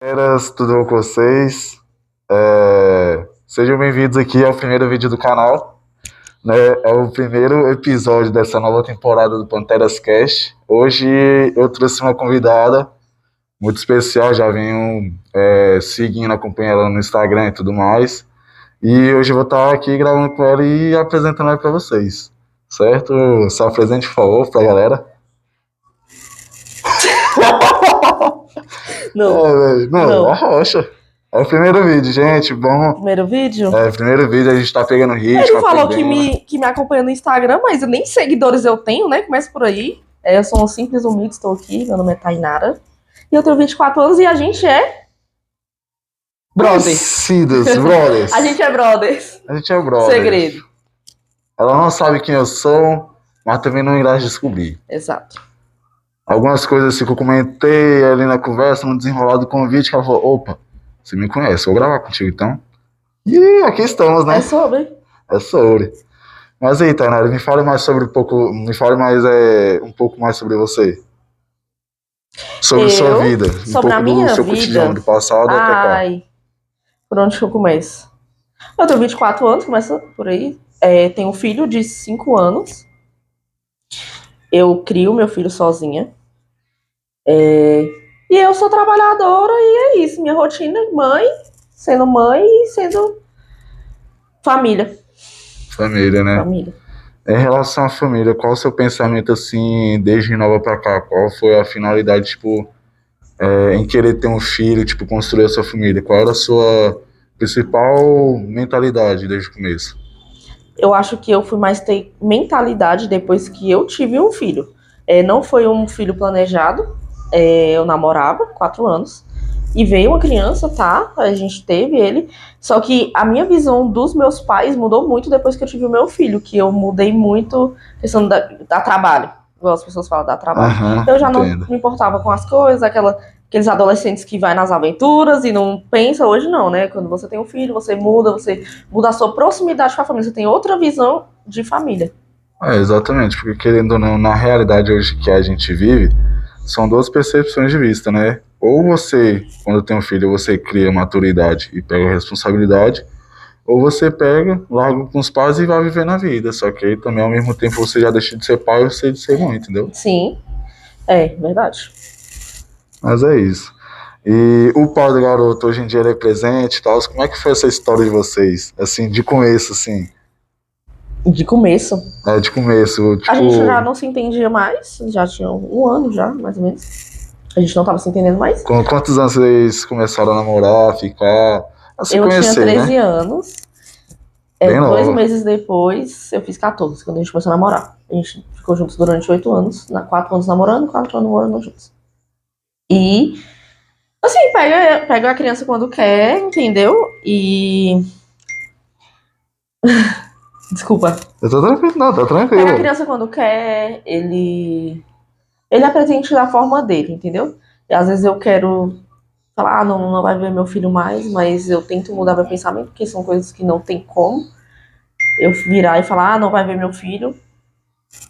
Galera, tudo bom com vocês? Sejam bem-vindos aqui ao primeiro vídeo do canal, né? É o primeiro episódio dessa nova temporada do Panteras Cast. Hoje eu trouxe uma convidada muito especial, já venho seguindo, acompanhando ela no Instagram e tudo mais. E hoje eu vou estar aqui gravando com ela e apresentando ela para vocês, certo? Se apresente, por favor, pra galera. Não. A rocha. É o primeiro vídeo, gente. Bom. Primeiro vídeo? Primeiro vídeo, a gente tá pegando ritmo. Ele falou que me acompanha no Instagram, mas nem seguidores eu tenho, né? Começa por aí. Eu sou um simples humilde, estou aqui. Meu nome é Tainara. E eu tenho 24 anos e a gente é brothers. Brothers. A gente é brothers. A gente é brothers. Segredo. Ela não sabe quem eu sou, mas também não irá descobrir. Exato. Algumas coisas assim que eu comentei ali na conversa, no desenrolar do convite, que ela falou, opa, você me conhece, vou gravar contigo então. E aqui estamos, né? É sobre. É sobre. Mas aí, Tainara, me fale mais sobre um pouco mais sobre você. Sobre sua vida. Sobre a minha seu vida. Cotidiano, do passado até cá. Ai, por onde que eu começo? Eu tenho 24 anos, começa por aí. Tenho um filho de 5 anos. Eu crio meu filho sozinha. E eu sou trabalhadora e é isso. Minha rotina é mãe e sendo família. Família, né? Família. Em relação à família, qual o seu pensamento, assim, desde nova pra cá? Qual foi a finalidade, tipo, em querer ter um filho, tipo, construir a sua família? Qual era a sua principal mentalidade desde o começo? Eu acho que eu fui mais ter mentalidade depois que eu tive um filho. Não foi um filho planejado. Eu namorava 4 anos. E veio uma criança, tá? A gente teve ele. Só que a minha visão dos meus pais mudou muito depois que eu tive o meu filho. Que eu mudei muito questão da trabalho. Igual as pessoas falam, da trabalho. Eu já não me importava com as coisas, aqueles adolescentes que vai nas aventuras e não pensa. Hoje não, né? Quando você tem um filho, você muda a sua proximidade com a família. Você tem outra visão de família. Exatamente, porque querendo ou não, na realidade hoje que a gente vive, são duas percepções de vista, né? Ou você, quando tem um filho, você cria maturidade e pega a responsabilidade, ou você pega, larga com os pais e vai viver na vida. Só que aí também, ao mesmo tempo, você já deixa de ser pai ou você de ser mãe, entendeu? Sim, verdade. Mas é isso. E o pai do garoto, hoje em dia, ele é presente e tal. Como é que foi essa história de vocês? Assim, de começo, assim. De começo? De começo, tipo... A gente já não se entendia mais, já tinha um ano já, mais ou menos. A gente não tava se entendendo mais. Com quantos anos vocês começaram a namorar, ficar, a se conhecer, tinha 13 anos. Bem 2 meses depois, eu fiz 14, quando a gente começou a namorar. A gente ficou juntos durante 8 anos, 4 anos namorando, 4 anos morando juntos. E, assim, pega a criança quando quer, entendeu? E... Desculpa. Eu tô tranquilo, não, tá tranquilo. Pega a criança quando quer, ele é presente da forma dele, entendeu? E às vezes eu quero falar, não vai ver meu filho mais, mas eu tento mudar meu pensamento, porque são coisas que não tem como eu virar e falar, não vai ver meu filho.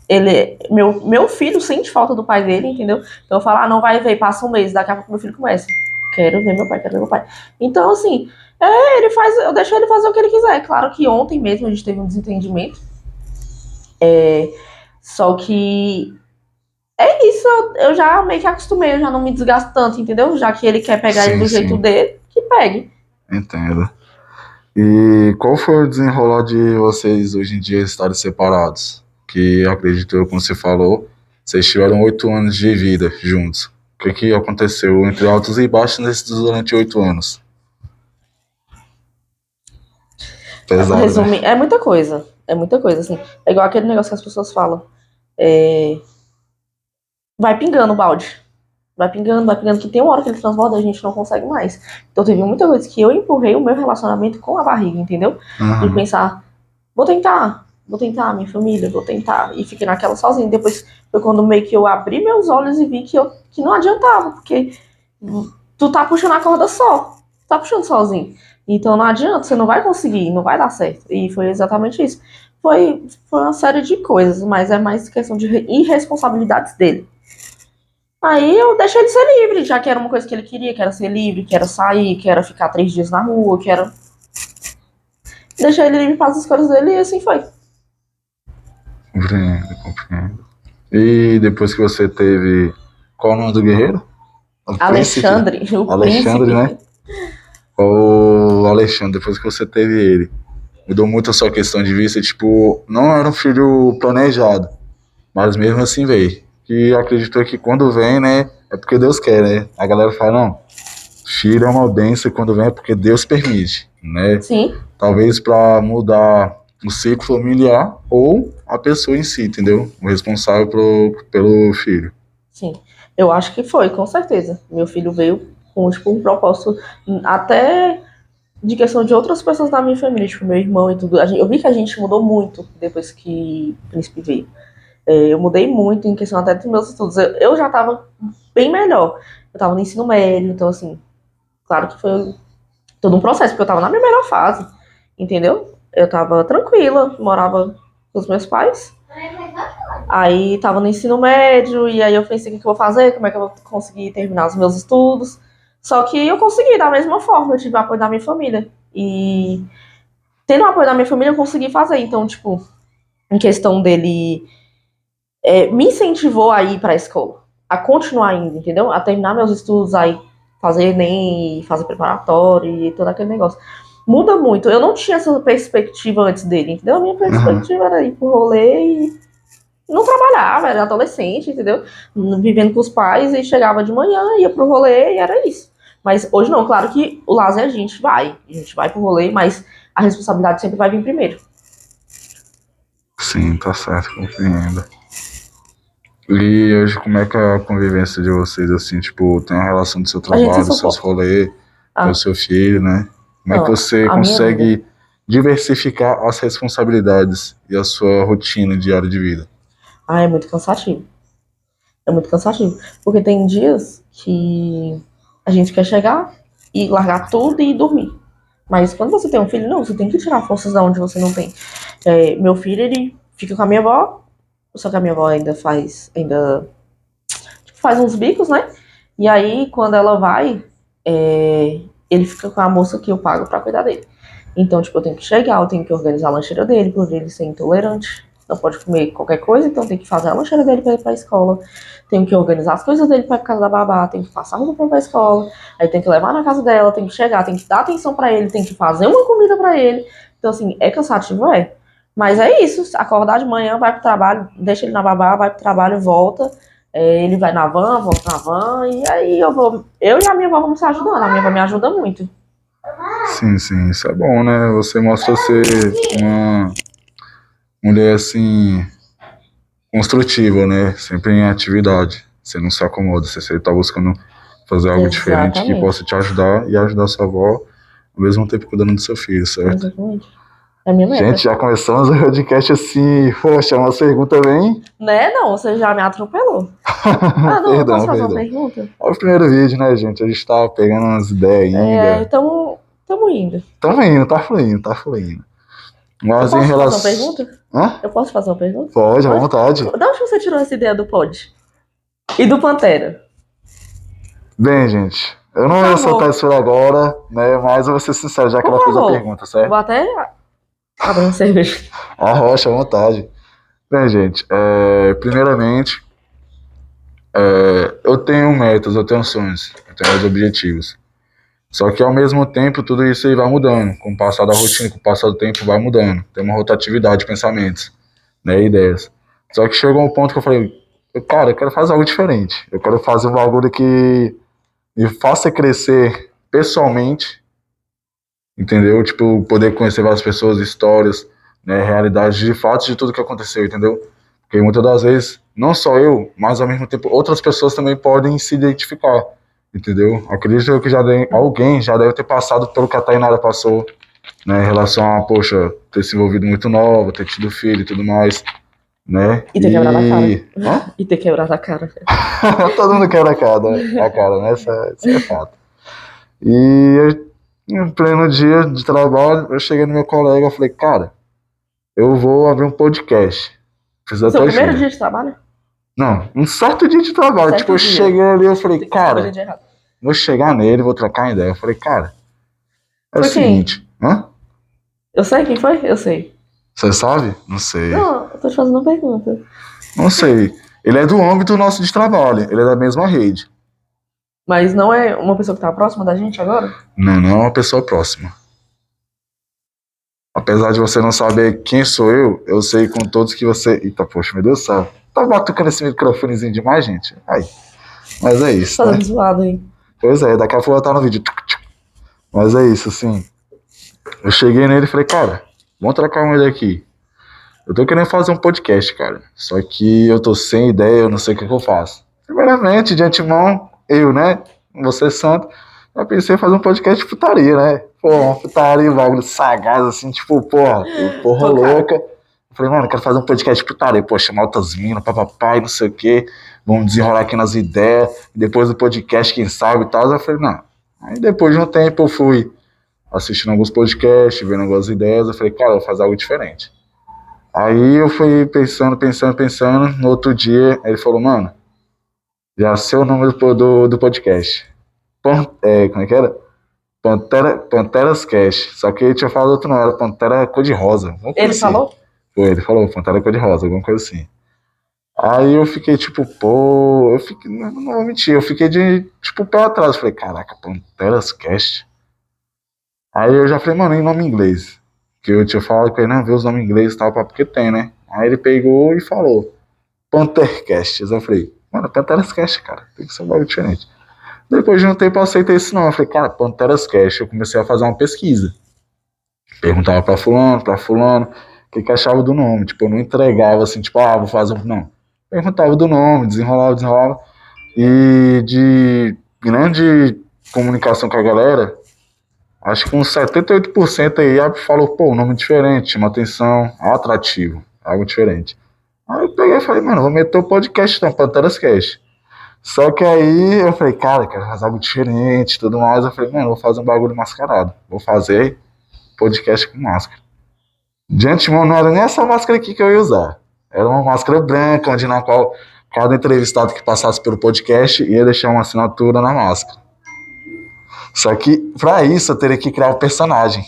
Meu filho sente falta do pai dele, entendeu? Então eu falo, não vai ver, passa um mês, daqui a pouco meu filho começa. Quero ver meu pai. Então, assim, eu deixo ele fazer o que ele quiser. Claro que ontem mesmo a gente teve um desentendimento. Só que é isso, eu já meio que acostumei, eu já não me desgasto tanto, entendeu? Já que ele quer pegar ele do jeito dele, que pegue. Entendo. E qual foi o desenrolar de vocês hoje em dia estarem separados? Que acredito eu, como você falou, vocês tiveram 8 anos de vida juntos. O que aconteceu entre altos e baixos durante 8 anos? Pesado, Resume, né? É muita coisa, assim. É igual aquele negócio que as pessoas falam. Vai pingando o balde. Vai pingando, que tem uma hora que ele transborda e a gente não consegue mais. Então teve muita coisa que eu empurrei o meu relacionamento com a barriga, entendeu? De pensar, vou tentar, minha família, vou tentar. E fiquei naquela sozinha. Depois foi quando meio que eu abri meus olhos e vi que não adiantava, porque tu tá puxando a corda só. Tu tá puxando sozinho. Então não adianta, você não vai conseguir, não vai dar certo. E foi exatamente isso. Foi uma série de coisas, mas é mais questão de irresponsabilidades dele. Aí eu deixei ele ser livre, já que era uma coisa que ele queria, que era ser livre, que era sair, que era ficar 3 dias na rua, que era. Deixei ele livre para as escolhas dele e assim foi. Compreendo, compreendo. E depois que você teve. Qual o nome do guerreiro? O príncipe? Alexandre, o Alexandre, né? príncipe. O Alexandre, depois que você teve ele, mudou muito a sua questão de vista? Tipo, não era um filho planejado, mas mesmo assim veio. E acredito que quando vem, né, é porque Deus quer, né? A galera fala, não, filho é uma bênção e quando vem é porque Deus permite, né? Sim, Talvez para mudar o ciclo familiar ou a pessoa em si, entendeu? O responsável pelo filho. sim. Eu acho que foi, com certeza. Meu filho veio com, tipo, um propósito, até de questão de outras pessoas da minha família, tipo, meu irmão e tudo. Eu vi que a gente mudou muito depois que o príncipe veio. Eu mudei muito em questão até dos meus estudos. Eu já tava bem melhor. Eu tava no ensino médio, então, assim, claro que foi todo um processo, porque eu tava na minha melhor fase, entendeu? Eu tava tranquila, morava com os meus pais. Aí tava no ensino médio, e aí eu pensei o que eu vou fazer, como é que eu vou conseguir terminar os meus estudos. Só que eu consegui da mesma forma, eu tive o apoio da minha família. E tendo o apoio da minha família, eu consegui fazer. Então, tipo, em questão dele, me incentivou a ir pra escola, a continuar indo, entendeu? A terminar meus estudos, aí fazer Enem, fazer preparatório e todo aquele negócio. Muda muito. Eu não tinha essa perspectiva antes dele, entendeu? A minha Uhum. perspectiva era ir pro rolê e não trabalhava, era adolescente, entendeu? Vivendo com os pais e chegava de manhã, ia pro rolê e era isso. Mas hoje não, claro que o lazer a gente vai pro rolê, mas a responsabilidade sempre vai vir primeiro. Sim, tá certo, compreendo. E hoje, como é que é a convivência de vocês, assim, tipo, tem a relação do seu A gente se trabalho, dos seus suporta. rolês, com o Ah, seu filho, né? Como é que não, você a minha vida. consegue diversificar as responsabilidades e a sua rotina diária de vida? Ah, é muito cansativo. É muito cansativo. Porque tem dias que a gente quer chegar e largar tudo e dormir. Mas quando você tem um filho, não, você tem que tirar forças da onde você não tem. Meu filho, ele fica com a minha avó, só que a minha avó ainda tipo, faz uns bicos, né? E aí, quando ela vai, ele fica com a moça que eu pago pra cuidar dele. Então, tipo, eu tenho que chegar, eu tenho que organizar a lancheira dele, por ele ser intolerante. Não pode comer qualquer coisa, então tem que fazer a lancheira dele pra ir pra escola. Tenho que organizar as coisas dele pra casa da babá, tenho que passar roupa pra ir pra escola. Aí tem que levar na casa dela, tem que chegar, tem que dar atenção pra ele, tem que fazer uma comida pra ele. Então, assim, é cansativo, é. Mas é isso, acordar de manhã, vai pro trabalho, deixa ele na babá, vai pro trabalho, volta. Ele vai na van, volta na van, e aí eu e a minha avó vamos se ajudando. A minha avó me ajuda muito. Sim, sim, isso é bom, né? Você mostra ser uma mulher, assim, construtiva, né? Sempre em atividade. Você não se acomoda, você sempre tá buscando fazer algo diferente que Exatamente. possa te ajudar e ajudar sua avó, ao mesmo tempo cuidando do seu filho, certo? Exatamente. É a minha Gente, meta. já começamos o podcast assim, poxa, uma pergunta bem. Né? Não, você já me atropelou. Ah, não, eu posso Perdão, fazer uma perdão. pergunta? Olha o primeiro vídeo, né, gente? A gente tá pegando umas ideias ainda. Tamo indo. Tamo indo, tá fluindo, tá fluindo. Eu Mas em posso fazer uma relação. pergunta? Hã? Eu posso fazer uma pergunta? Pode, à Pode? vontade. Da onde você tirou essa ideia do pod? E do Pantera? Bem, gente, eu Por não ia soltar favor, isso por agora, né? Mas eu vou ser sincero, já que por ela fez a favor. pergunta, Vou certo? até abrir uma cerveja. A rocha, à vontade. Bem, gente, primeiramente, eu tenho metas, eu tenho sonhos, eu tenho meus objetivos. Só que ao mesmo tempo, tudo isso aí vai mudando. Com o passar da rotina, com o passar do tempo, vai mudando. Tem uma rotatividade de pensamentos, né? Ideias. Só que chegou um ponto que eu falei, cara, eu quero fazer algo diferente. Eu quero fazer um bagulho que me faça crescer pessoalmente, entendeu? Tipo, poder conhecer várias pessoas, histórias, né? Realidades de fatos de tudo que aconteceu, entendeu? Porque muitas das vezes, não só eu, mas ao mesmo tempo outras pessoas também podem se identificar, entendeu? Acredito que alguém já deve ter passado pelo que a Tainara passou, né, em relação a, poxa, ter se envolvido muito nova, ter tido filho e tudo mais, né? E ter quebrado a cara. E. Hã? E ter quebrado a cara. Todo mundo quebra a cara, né? Isso é fato. E em pleno dia de trabalho, eu cheguei no meu colega e falei, cara, eu vou abrir um podcast. Precisa da Seu tua primeiro ajuda. dia de trabalho? Não, um certo dia de trabalho. Certo Tipo, eu dia. cheguei ali, eu falei, Tem que saber cara, de errado. vou chegar nele, vou trocar ideia. Eu falei, cara, é o Foi quem? seguinte, Eu sei quem foi? Eu sei. você sabe? Não sei. Não, eu tô te fazendo uma pergunta. Não sei. Ele é do âmbito nosso de trabalho, ele é da mesma rede. Mas não é uma pessoa que tá próxima da gente agora? Não, não é uma pessoa próxima. Apesar de você não saber quem sou eu sei com todos que você... Eita, poxa, meu Deus do céu. Tá batucando esse microfonezinho demais, gente? Ai. Mas é isso, Fazendo né? zoado aí. Pois é, daqui a pouco eu tá no vídeo. Mas é isso, assim. Eu cheguei nele e falei, cara, vamos trocar uma ideia aqui. Eu tô querendo fazer um podcast, cara. Só que eu tô sem ideia, eu não sei o que eu faço. Primeiramente, de antemão, eu, né? Você santo, eu pensei em fazer um podcast de putaria, né? Pô, uma putaria, um bagulho sagaz, assim, tipo, porra Pô, cara. louca. Eu falei, mano, eu quero fazer um podcast de putaria. Pô, chamar outras minas, papapá, e não sei o quê. Vamos desenrolar aqui nas ideias. Depois do podcast, quem sabe e tal. Eu falei, não. Aí depois de um tempo eu fui assistindo alguns podcasts, vendo algumas ideias. Eu falei, cara, eu vou fazer algo diferente. Aí eu fui pensando. No outro dia, ele falou, mano, já sei o nome do podcast. Como é que era? Panteras Cash. Só que ele tinha falado outro nome, era Pantera Cor-de-Rosa. Ele falou? Foi, ele falou Pantera Cor-de-Rosa, alguma coisa assim. Aí eu fiquei tipo, pô, não vou mentir, eu fiquei de tipo pé atrás. Eu falei, caraca, Panteras Cash. Aí eu já falei, mano, em nome inglês. Que eu tinha falado com ele, não, ver os nomes ingleses e tal, porque tem, né? Aí ele pegou e falou, Panthercast. Eu falei, mano, Panteras Cash, cara, tem que ser um bagulho diferente. Depois de um tempo eu aceitei esse nome. Eu falei, cara, Panteras Cash. Eu comecei a fazer uma pesquisa. Perguntava pra fulano, o que achava do nome. Tipo, eu não entregava assim, tipo, vou fazer um... Não. Perguntava do nome, desenrolava. E de grande comunicação com a galera, acho que uns 78% aí falou, pô, nome diferente, chama atenção, atrativo, algo diferente. Aí eu peguei e falei, mano, vou meter o podcast então, Panteras Cash. Só que aí eu falei, cara, quero fazer algo diferente e tudo mais. Eu falei, mano, vou fazer um bagulho mascarado. Vou fazer podcast com máscara. De antemão, não era nem essa máscara aqui que eu ia usar. Era uma máscara branca, onde na qual cada entrevistado que passasse pelo podcast ia deixar uma assinatura na máscara. Só que, pra isso, eu teria que criar um personagem.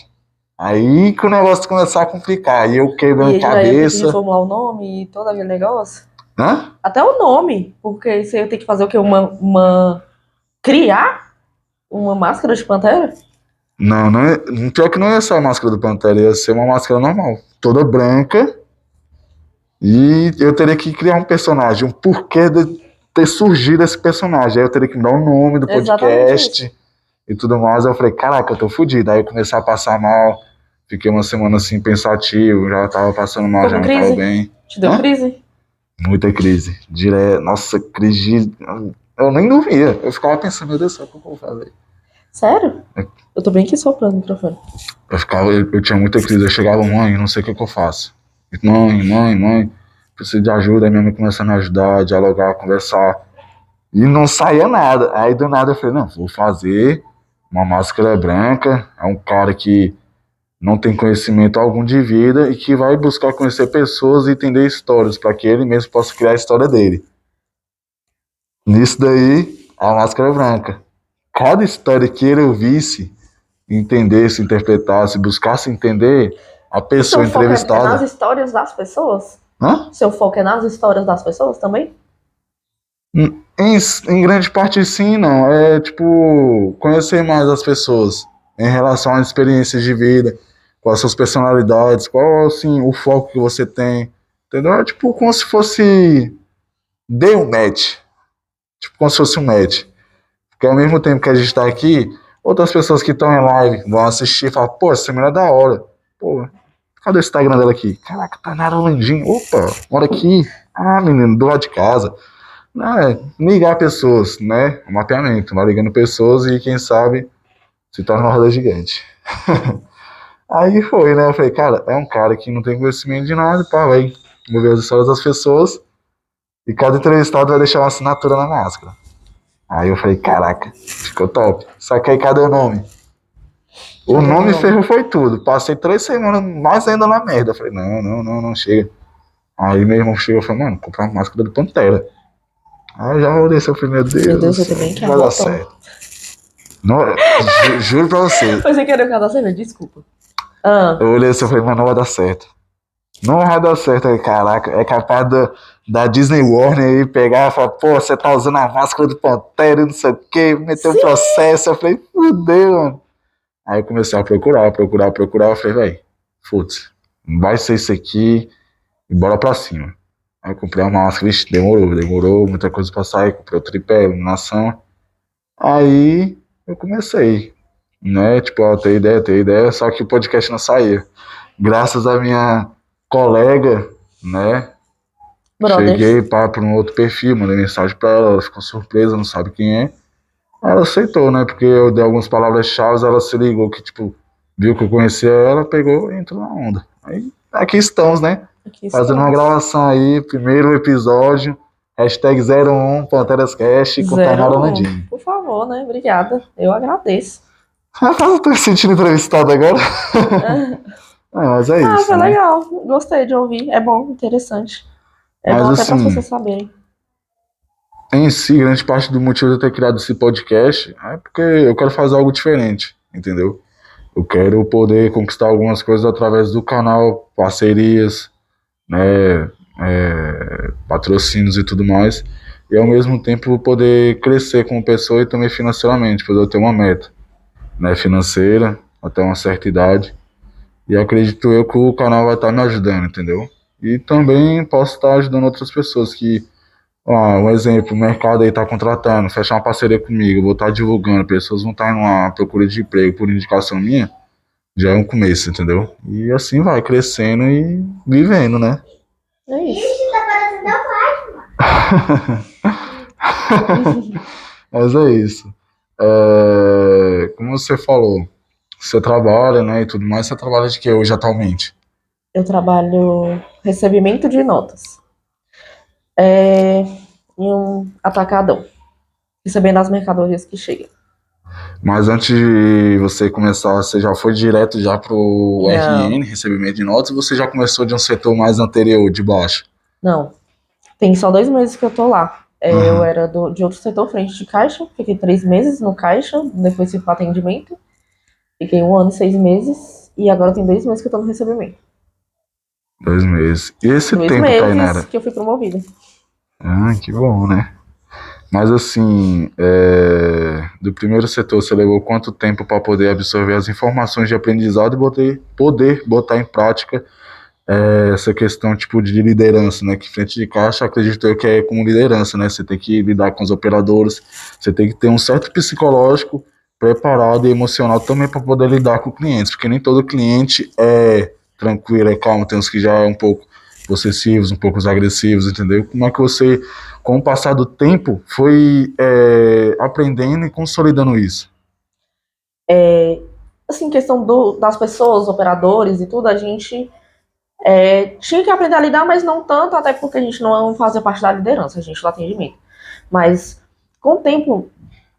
Aí que o negócio começar a complicar. Aí eu quebrando E já ia ter que cabeça. reformular o nome e todo aquele negócio? Hã? Até o nome, porque você ia ter que fazer o quê? Criar uma máscara de pantera? Não, pior que não ia ser a máscara do Pantera, ia ser uma máscara normal, toda branca. E eu teria que criar um personagem, um porquê de ter surgido esse personagem. Aí eu teria que dar o nome do podcast e tudo mais. Aí eu falei, caraca, eu tô fudido. Aí eu comecei a passar mal, fiquei uma semana assim pensativo, já tava passando mal, já não tava bem. Te deu crise? Muita crise. Nossa, crise. Eu nem dormia. Eu ficava pensando, meu Deus do céu, o que eu vou fazer? Sério? Eu tô bem aqui soprando o microfone. Eu tinha muita crise. Eu chegava, mãe, não sei o que eu faço. Mãe, preciso de ajuda. Aí minha mãe começou a me ajudar, a dialogar, a conversar. E não saía nada. Aí do nada eu falei, não, vou fazer uma máscara branca. É um cara que não tem conhecimento algum de vida e que vai buscar conhecer pessoas e entender histórias para que ele mesmo possa criar a história dele. Nisso daí, a máscara branca. Cada história que ele ouvisse, entendesse, interpretasse, buscasse entender, a pessoa entrevistada... Seu foco é nas histórias das pessoas? Hã? Seu foco é nas histórias das pessoas também? Em grande parte sim, não. É tipo, conhecer mais as pessoas em relação às experiências de vida, quais as suas personalidades, qual assim, o foco que você tem, entendeu? É tipo como se fosse dê um match, tipo como se fosse um match, porque ao mesmo tempo que a gente tá aqui, outras pessoas que estão em live vão assistir e falar, pô, essa mulher é da hora, pô, cadê o Instagram dela aqui? Caraca, tá na Arolandinho, opa, mora aqui, menino, do lado de casa. Ligar pessoas, né? O mapeamento, vai ligando pessoas e quem sabe se torna uma roda gigante. Aí foi, né? Eu falei, cara, é um cara que não tem conhecimento de nada, pá, vai mover as histórias das pessoas e cada entrevistado vai deixar uma assinatura na máscara. Aí eu falei, caraca, ficou top. Só que aí cadê o nome? O nome ferro foi tudo. Passei 3 semanas mais ainda na merda. Eu falei, não, chega. Aí meu irmão chegou e falou, mano, comprar uma máscara do Pantera. Eu já orei seu primeiro Deus. Meu Deus, eu também quero. Vai dar certo. Não, juro pra você. Você queria que eu dar cerveja? Desculpa. Eu olhei assim e falei, mas não vai dar certo. Não vai dar certo aí, caraca. É capaz da Disney Warner aí pegar e falar, pô, você tá usando a máscara do Pantera e não sei o que, meteu um processo. Eu falei, fudeu, mano. Aí eu comecei a procurar. Eu falei, véi, foda-se, vai ser isso aqui e bora pra cima. Aí eu comprei uma máscara, vixe, demorou, muita coisa pra sair, comprei o tripé, iluminação. Aí eu comecei, né, tipo, ó, ter ideia, só que o podcast não saía. Graças à minha colega, né, Brothers. cheguei para um outro perfil, mandei mensagem pra ela ficou surpresa, não sabe quem é. Ela aceitou, né, porque eu dei algumas palavras-chave, ela se ligou que, tipo, viu que eu conhecia ela, pegou e entrou na onda. Aí, aqui estamos, né, fazendo uma gravação aí, primeiro episódio, hashtag 01, Panterascast, com Tainara Landini. Por favor, né, obrigada, eu agradeço. Eu tô me sentindo entrevistado agora. Mas é isso. Foi legal, gostei de ouvir, é bom, interessante. É mas, bom até assim, para as pessoas saberem. Em si, grande parte do motivo de eu ter criado esse podcast é porque eu quero fazer algo diferente, entendeu? Eu quero poder conquistar algumas coisas através do canal, parcerias, né, patrocínios e tudo mais, e ao mesmo tempo poder crescer como pessoa e também financeiramente, poder ter uma meta, né, financeira até uma certa idade, e acredito eu que o canal vai estar me ajudando, entendeu? E também posso estar ajudando outras pessoas que, um exemplo, o mercado aí tá contratando, fechar uma parceria comigo, eu vou estar divulgando, pessoas vão estar numa procura de emprego por indicação minha, já é um começo, entendeu? E assim vai crescendo e vivendo, né? É isso. Mas é isso. Como você falou, você trabalha, né, e tudo mais, você trabalha de que hoje atualmente? Eu trabalho recebimento de notas. Em um atacadão, recebendo as mercadorias que chegam. Mas antes de você começar, você já foi direto já pro RN, recebimento de notas, ou você já começou de um setor mais anterior, de baixo? Não, tem só 2 meses que eu tô lá. Eu era de outro setor, frente de caixa, fiquei 3 meses no caixa, depois fui pro atendimento, fiquei 1 ano e 6 meses, e agora tem 2 meses que eu tô no recebimento. 2 meses. E esse 2 tempo, meses Tainara? que eu fui promovida. Que bom, né? Mas assim, do primeiro setor, você levou quanto tempo para poder absorver as informações de aprendizado e poder botar em prática essa questão tipo de liderança, né? Que frente de caixa, acredito eu que é como liderança, né? Você tem que lidar com os operadores, você tem que ter um certo psicológico preparado e emocional também para poder lidar com clientes, porque nem todo cliente é tranquilo, é calmo, tem uns que já é um pouco possessivos, um pouco agressivos, entendeu? Como é que você, com o passar do tempo, foi aprendendo e consolidando isso? Assim, questão das pessoas, operadores e tudo, a gente tinha que aprender a lidar, mas não tanto, até porque a gente não fazia parte da liderança, a gente do atendimento. Mas, com o tempo,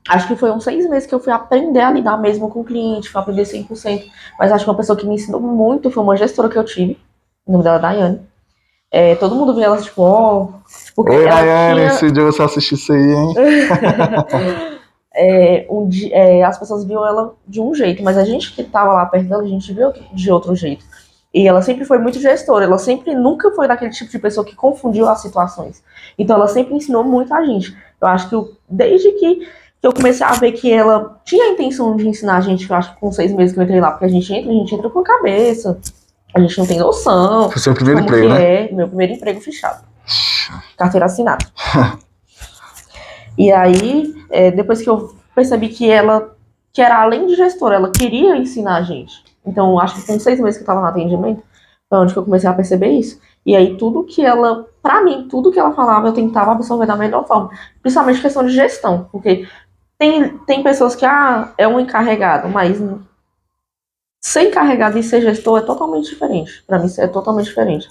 acho que foi uns 6 meses que eu fui aprender a lidar mesmo com o cliente, fui aprender 100%. Mas acho que uma pessoa que me ensinou muito foi uma gestora que eu tive, o nome dela é Daiane. Todo mundo via ela, tipo, Oi, Daiane, esse dia você assistiu isso aí, hein? As pessoas viam ela de um jeito, mas a gente que tava lá perto dela, a gente viu de outro jeito. E ela sempre foi muito gestora, ela nunca foi daquele tipo de pessoa que confundiu as situações. Então ela sempre ensinou muito a gente. Eu acho que desde que eu comecei a ver que ela tinha a intenção de ensinar a gente, eu acho que com 6 meses que eu entrei lá, porque a gente entra com a cabeça, a gente não tem noção. Foi seu primeiro emprego, né? Meu primeiro emprego fechado. Carteira assinada. E aí, depois que eu percebi que ela, que era além de gestora, ela queria ensinar a gente. Então, acho que com 6 meses que eu tava no atendimento, foi onde que eu comecei a perceber isso. E aí, tudo que ela falava, eu tentava absorver da melhor forma. Principalmente questão de gestão, porque tem pessoas que, é um encarregado, mas ser encarregado e ser gestor é totalmente diferente. Pra mim, é totalmente diferente.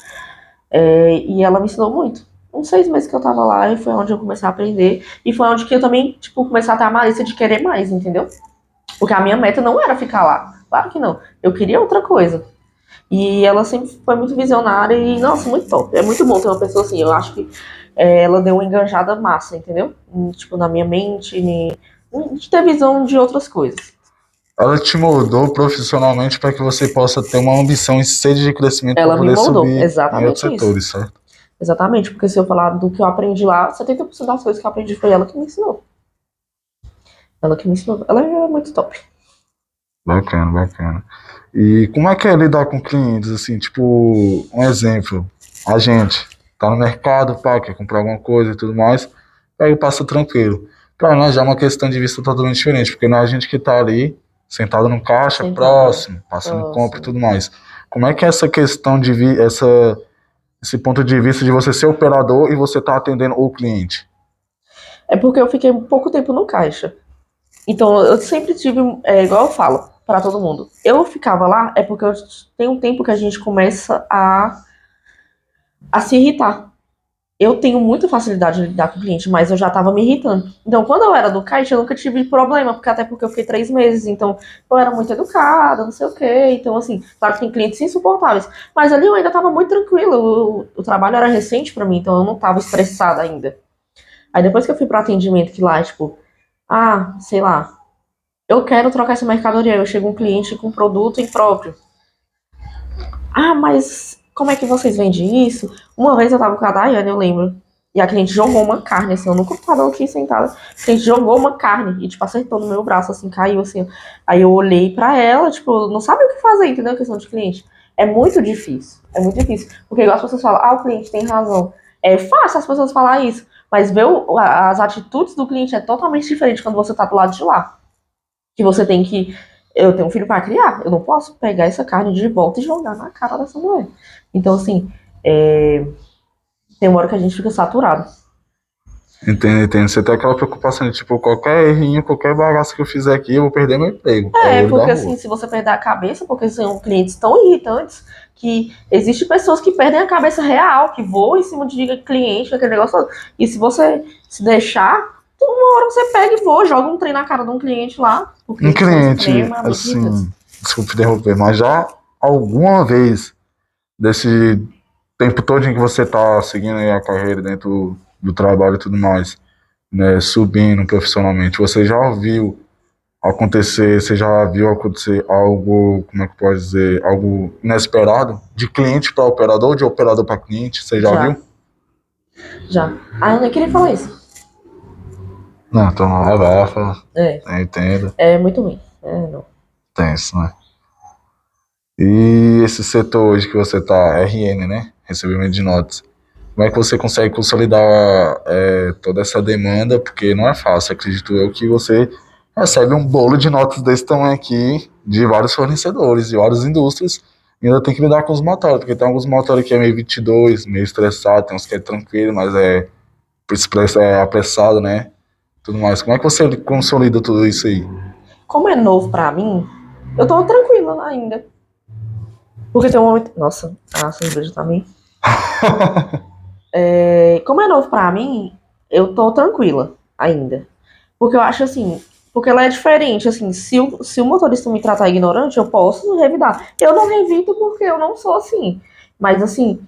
E ela me ensinou muito. Uns 6 meses que eu tava lá, e foi onde eu comecei a aprender. E foi onde que eu também, comecei a ter a malícia de querer mais, entendeu? Porque a minha meta não era ficar lá. Claro que não. Eu queria outra coisa. E ela sempre foi muito visionária e, nossa, muito top. É muito bom ter uma pessoa assim. Eu acho que ela deu uma enganjada massa, entendeu? Tipo, na minha mente, de ter visão de outras coisas. Ela te moldou profissionalmente para que você possa ter uma ambição e sede de crescimento para Ela me poder moldou, subir em outros exatamente isso. setores, certo? Exatamente, porque se eu falar do que eu aprendi lá, 70% das coisas que eu aprendi foi ela que me ensinou. Ela que me ensinou. Ela é muito top. Bacana, bacana. E como é que é lidar com clientes, assim, tipo, um exemplo, a gente tá no mercado, pá, quer comprar alguma coisa e tudo mais, aí passa tranquilo. Pra nós já é uma questão de vista totalmente diferente, porque não é a gente que tá ali, sentado no caixa, Sentado. próximo, passando compra e Próximo. tudo mais. Como é que é essa questão de esse ponto de vista de você ser operador e você tá atendendo o cliente? É porque eu fiquei pouco tempo no caixa. Então eu sempre tive, igual eu falo pra todo mundo. Eu ficava lá, é porque tem um tempo que a gente começa a se irritar. Eu tenho muita facilidade de lidar com o cliente, mas eu já tava me irritando. Então, quando eu era do caixa, eu nunca tive problema, porque até porque eu fiquei 3 meses, então eu era muito educada, não sei o quê. Então, assim, claro que tem clientes insuportáveis. Mas ali eu ainda tava muito tranquila. O trabalho era recente pra mim, então eu não tava estressada ainda. Aí depois que eu fui pro atendimento, que lá, tipo, sei lá, eu quero trocar essa mercadoria. Eu chego um cliente com produto impróprio. Mas como é que vocês vendem isso? Uma vez eu tava com a Daiane, eu lembro. E a cliente jogou uma carne, assim, eu no computador aqui sentada. A cliente jogou uma carne e, tipo, acertou no meu braço, assim, caiu, assim. Aí eu olhei pra ela, tipo, não sabe o que fazer, entendeu? A questão de cliente. É muito difícil. É muito difícil. Porque igual as pessoas falam, o cliente tem razão. É fácil as pessoas falar isso. Mas ver as atitudes do cliente é totalmente diferente quando você tá do lado de lá. Que você tem que. Eu tenho um filho para criar, eu não posso pegar essa carne de volta e jogar na cara dessa mulher. Então, assim, tem uma hora que a gente fica saturado. Entendo, entendo. Você tem aquela preocupação de, tipo, qualquer errinho, qualquer bagaço que eu fizer aqui, eu vou perder meu emprego. É o olho da Porque assim, rua. se você perder a cabeça, porque são clientes tão irritantes que existem pessoas que perdem a cabeça real, que voam em cima de cliente, aquele negócio todo. E se você se deixar, uma hora você pega e voa, joga um trem na cara de um cliente lá. O Um cliente são cliente, extremamente irritantes. assim, desculpe interromper, mas já alguma vez desse tempo todo em que você tá seguindo aí a carreira dentro do trabalho e tudo mais, né, subindo profissionalmente, você já viu você já viu acontecer algo, como é que pode dizer, algo inesperado? De cliente para operador, de operador para cliente, você já Já, viu? já. Eu nem queria falar isso. Não, então não, vai falar. É, Eu entendo, é muito ruim. Não. tenso, né? E esse setor hoje que você tá, RN, né? Recebimento de notas. Como é que você consegue consolidar toda essa demanda? Porque não é fácil, acredito eu, que você recebe um bolo de notas desse tamanho aqui, de vários fornecedores, de várias indústrias, e ainda tem que lidar com os motores, porque tem alguns motores que é meio 22, meio estressado, tem uns que é tranquilo, mas é apressado, né? Tudo mais. Como é que você consolida tudo isso aí? Como é novo pra mim, eu tô tranquila ainda. Porque tem um momento. Nossa, a cerveja tá meio. Como é novo pra mim, eu tô tranquila ainda. Porque eu acho assim. Porque ela é diferente, assim, se o motorista me tratar ignorante, eu posso revidar. Eu não revido porque eu não sou assim. Mas assim,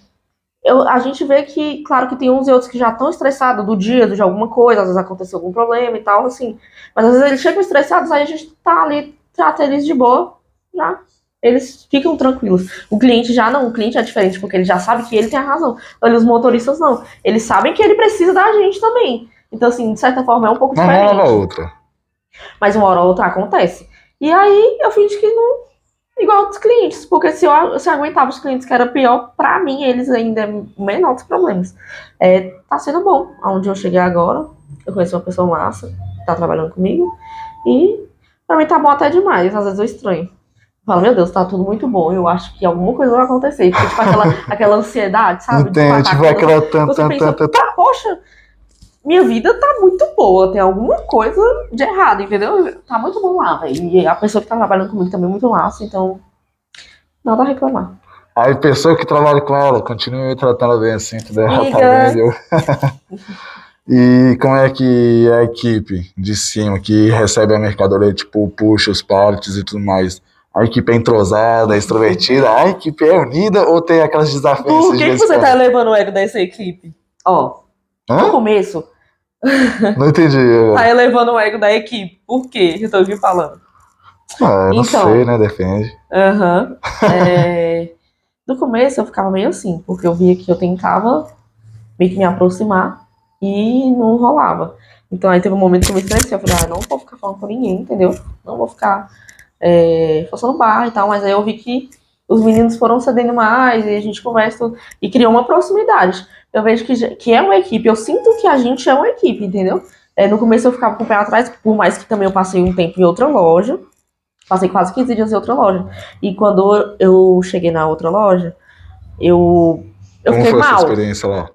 a gente vê que, claro que tem uns e outros que já estão estressados do dia, de alguma coisa, às vezes aconteceu algum problema e tal, assim. Mas às vezes eles chegam estressados, aí a gente tá ali, trata eles de boa, já. Eles ficam tranquilos. O cliente já não, o cliente é diferente, porque ele já sabe que ele tem a razão. Olha, os motoristas não. Eles sabem que ele precisa da gente também. Então, assim, de certa forma é um pouco Uma mão lava a diferente. outra. Mas uma hora ou outra acontece. E aí eu fingi que não, igual dos clientes, porque se eu aguentava os clientes que era pior, pra mim eles ainda é menor dos problemas. Tá sendo bom, aonde eu cheguei agora, eu conheci uma pessoa massa, que tá trabalhando comigo, e pra mim tá bom até demais, às vezes eu estranho. Eu falo, meu Deus, tá tudo muito bom, eu acho que alguma coisa vai acontecer, porque tipo aquela ansiedade, sabe, de Entende? empatar Tipo, com você, aquela você pensa, poxa, minha vida tá muito boa, tem alguma coisa de errado, entendeu? Tá muito bom lá, velho, e a pessoa que tá trabalhando comigo também é muito massa, então nada a reclamar. Aí, pessoa que trabalha com ela, continue tratando bem assim, entendeu? Ela tá bem, Amiga, viu? E como é que a equipe de cima, que recebe a mercadoria, tipo, puxa os pallets e tudo mais, A equipe é entrosada, é extrovertida, a equipe é unida ou tem aquelas desafios? Por que você tá elevando o ego dessa equipe? Ó, no começo, Não entendi. tá elevando o ego da equipe. Por quê? Eu tô aqui falando. Eu não sei, né? Depende. No começo eu ficava meio assim, porque eu via que eu tentava meio que me aproximar e não rolava. Então aí teve um momento que eu me estressei, eu falei, não vou ficar falando com ninguém, entendeu? Não vou ficar forçando barra e tal, mas aí eu vi que os meninos foram cedendo mais e a gente conversa e criou uma proximidade. Eu vejo que é uma equipe, eu sinto que a gente é uma equipe, entendeu? No começo eu ficava com o pé atrás, por mais que também eu passei um tempo em outra loja, passei quase 15 dias em outra loja. E quando eu cheguei na outra loja, eu Como fiquei foi mal. essa experiência lá?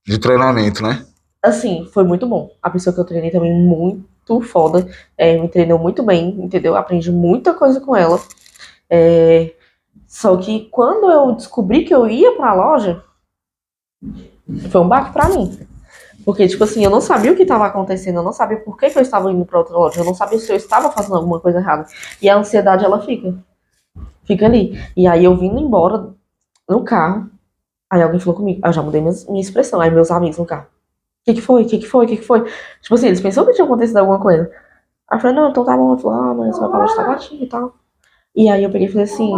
De treinamento, né? Assim, foi muito bom. A pessoa que eu treinei também, muito foda. Me treinou muito bem, entendeu? Aprendi muita coisa com ela. Só que quando eu descobri que eu ia pra loja, foi um baque pra mim. Porque, tipo assim, eu não sabia o que estava acontecendo, eu não sabia por que eu estava indo pra outra loja, eu não sabia se eu estava fazendo alguma coisa errada. E a ansiedade, ela fica ali. E aí eu vindo embora no carro, aí alguém falou comigo, eu já mudei minha expressão, aí meus amigos no carro. O que foi? O que foi? O que foi? Tipo assim, eles pensaram que tinha acontecido alguma coisa. Aí eu falei, não, então tá bom. Eu falei, mas você vai falar de Taguatinga e tal. E aí eu peguei e falei assim...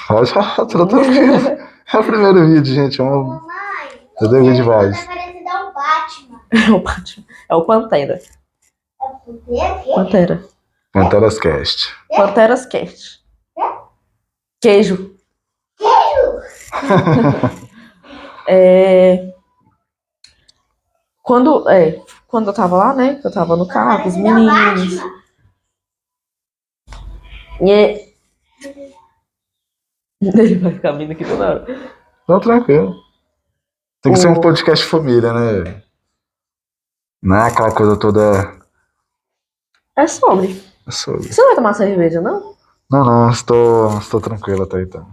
Pode falar, tô tranquilo. É o primeiro vídeo, gente. Cadê o vídeo mais? Tá parecendo o Batman. É o Batman. É o Pantera. Pantera. Panteras Cast. Panteras Cast. Queijo. Quando eu tava lá, né? Eu tava no carro com os meninos. Ele vai ficar vindo aqui toda hora. Não, tranquilo. Tem que ser um podcast família, né? Não é aquela coisa toda... É sobre. Você não vai tomar cerveja, não? Não, estou tranquilo até então.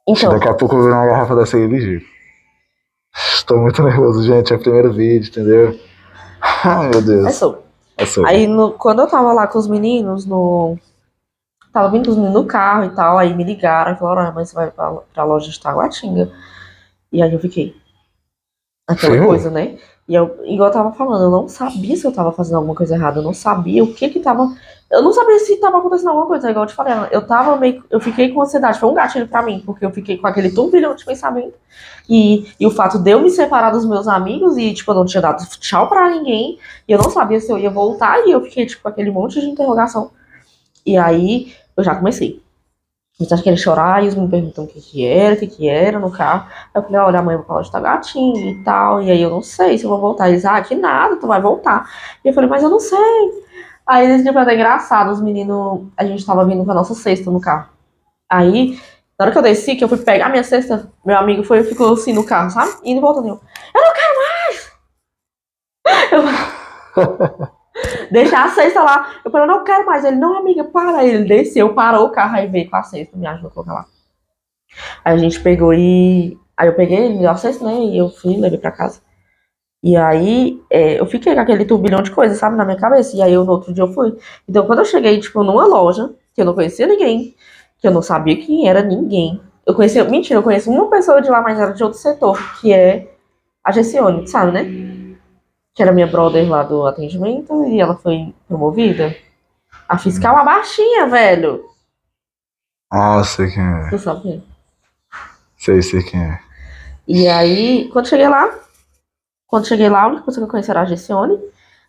Então. Daqui a pouco eu vou ver uma garrafa dessa aí ligeiro. Estou muito nervoso, gente. É o primeiro vídeo, entendeu? Ai, meu Deus. É sobre. Aí, quando eu tava lá com os meninos, tava vindo com os meninos no carro e tal, aí me ligaram e falaram, mas você vai pra loja de Taguatinga. E aí eu fiquei. Aquela coisa, né? E igual eu tava falando, eu não sabia se eu tava fazendo alguma coisa errada, eu não sabia o que tava... Eu não sabia se tava acontecendo alguma coisa, igual eu te falei, eu fiquei com ansiedade, foi um gatilho pra mim, porque eu fiquei com aquele turbilhão de pensamento, e o fato de eu me separar dos meus amigos, e tipo, eu não tinha dado tchau pra ninguém, e eu não sabia se eu ia voltar, e eu fiquei tipo com aquele monte de interrogação. E aí, eu já comecei a querer chorar, e eles me perguntam o que era no carro. Eu falei, olha, amanhã eu vou falar de Taguatinga e tal, e aí eu não sei se eu vou voltar. Eles, que nada, tu vai voltar. E eu falei, mas eu não sei. Aí eles tipo, até engraçado, os meninos, a gente tava vindo com a nossa cesta no carro. Aí, na hora que eu desci, que eu fui pegar minha cesta, meu amigo ficou assim no carro, sabe? Indo e voltando. Eu não quero mais! Deixar a cesta lá. Eu falei, eu não quero mais. Ele, não, amiga, para. Ele desceu, parou o carro, aí veio com a cesta, me ajudou a colocar lá. Aí a gente pegou e... Aí eu peguei, ele me deu a cesta, né? E eu fui, levei pra casa. E aí, eu fiquei com aquele turbilhão de coisas, sabe, na minha cabeça. E aí, no outro dia eu fui. Então, quando eu cheguei, tipo, numa loja, que eu não conhecia ninguém, que eu não sabia quem era ninguém. Eu conheço uma pessoa de lá, mas era de outro setor, que é a Gessione, sabe, né? Que era minha brother lá do atendimento, e ela foi promovida. A fiscal, a baixinha, velho. Eu sei quem é. Tu sabe quem é? Sei quem é. E aí, quando cheguei lá, a única pessoa que eu conheci era a Gessione,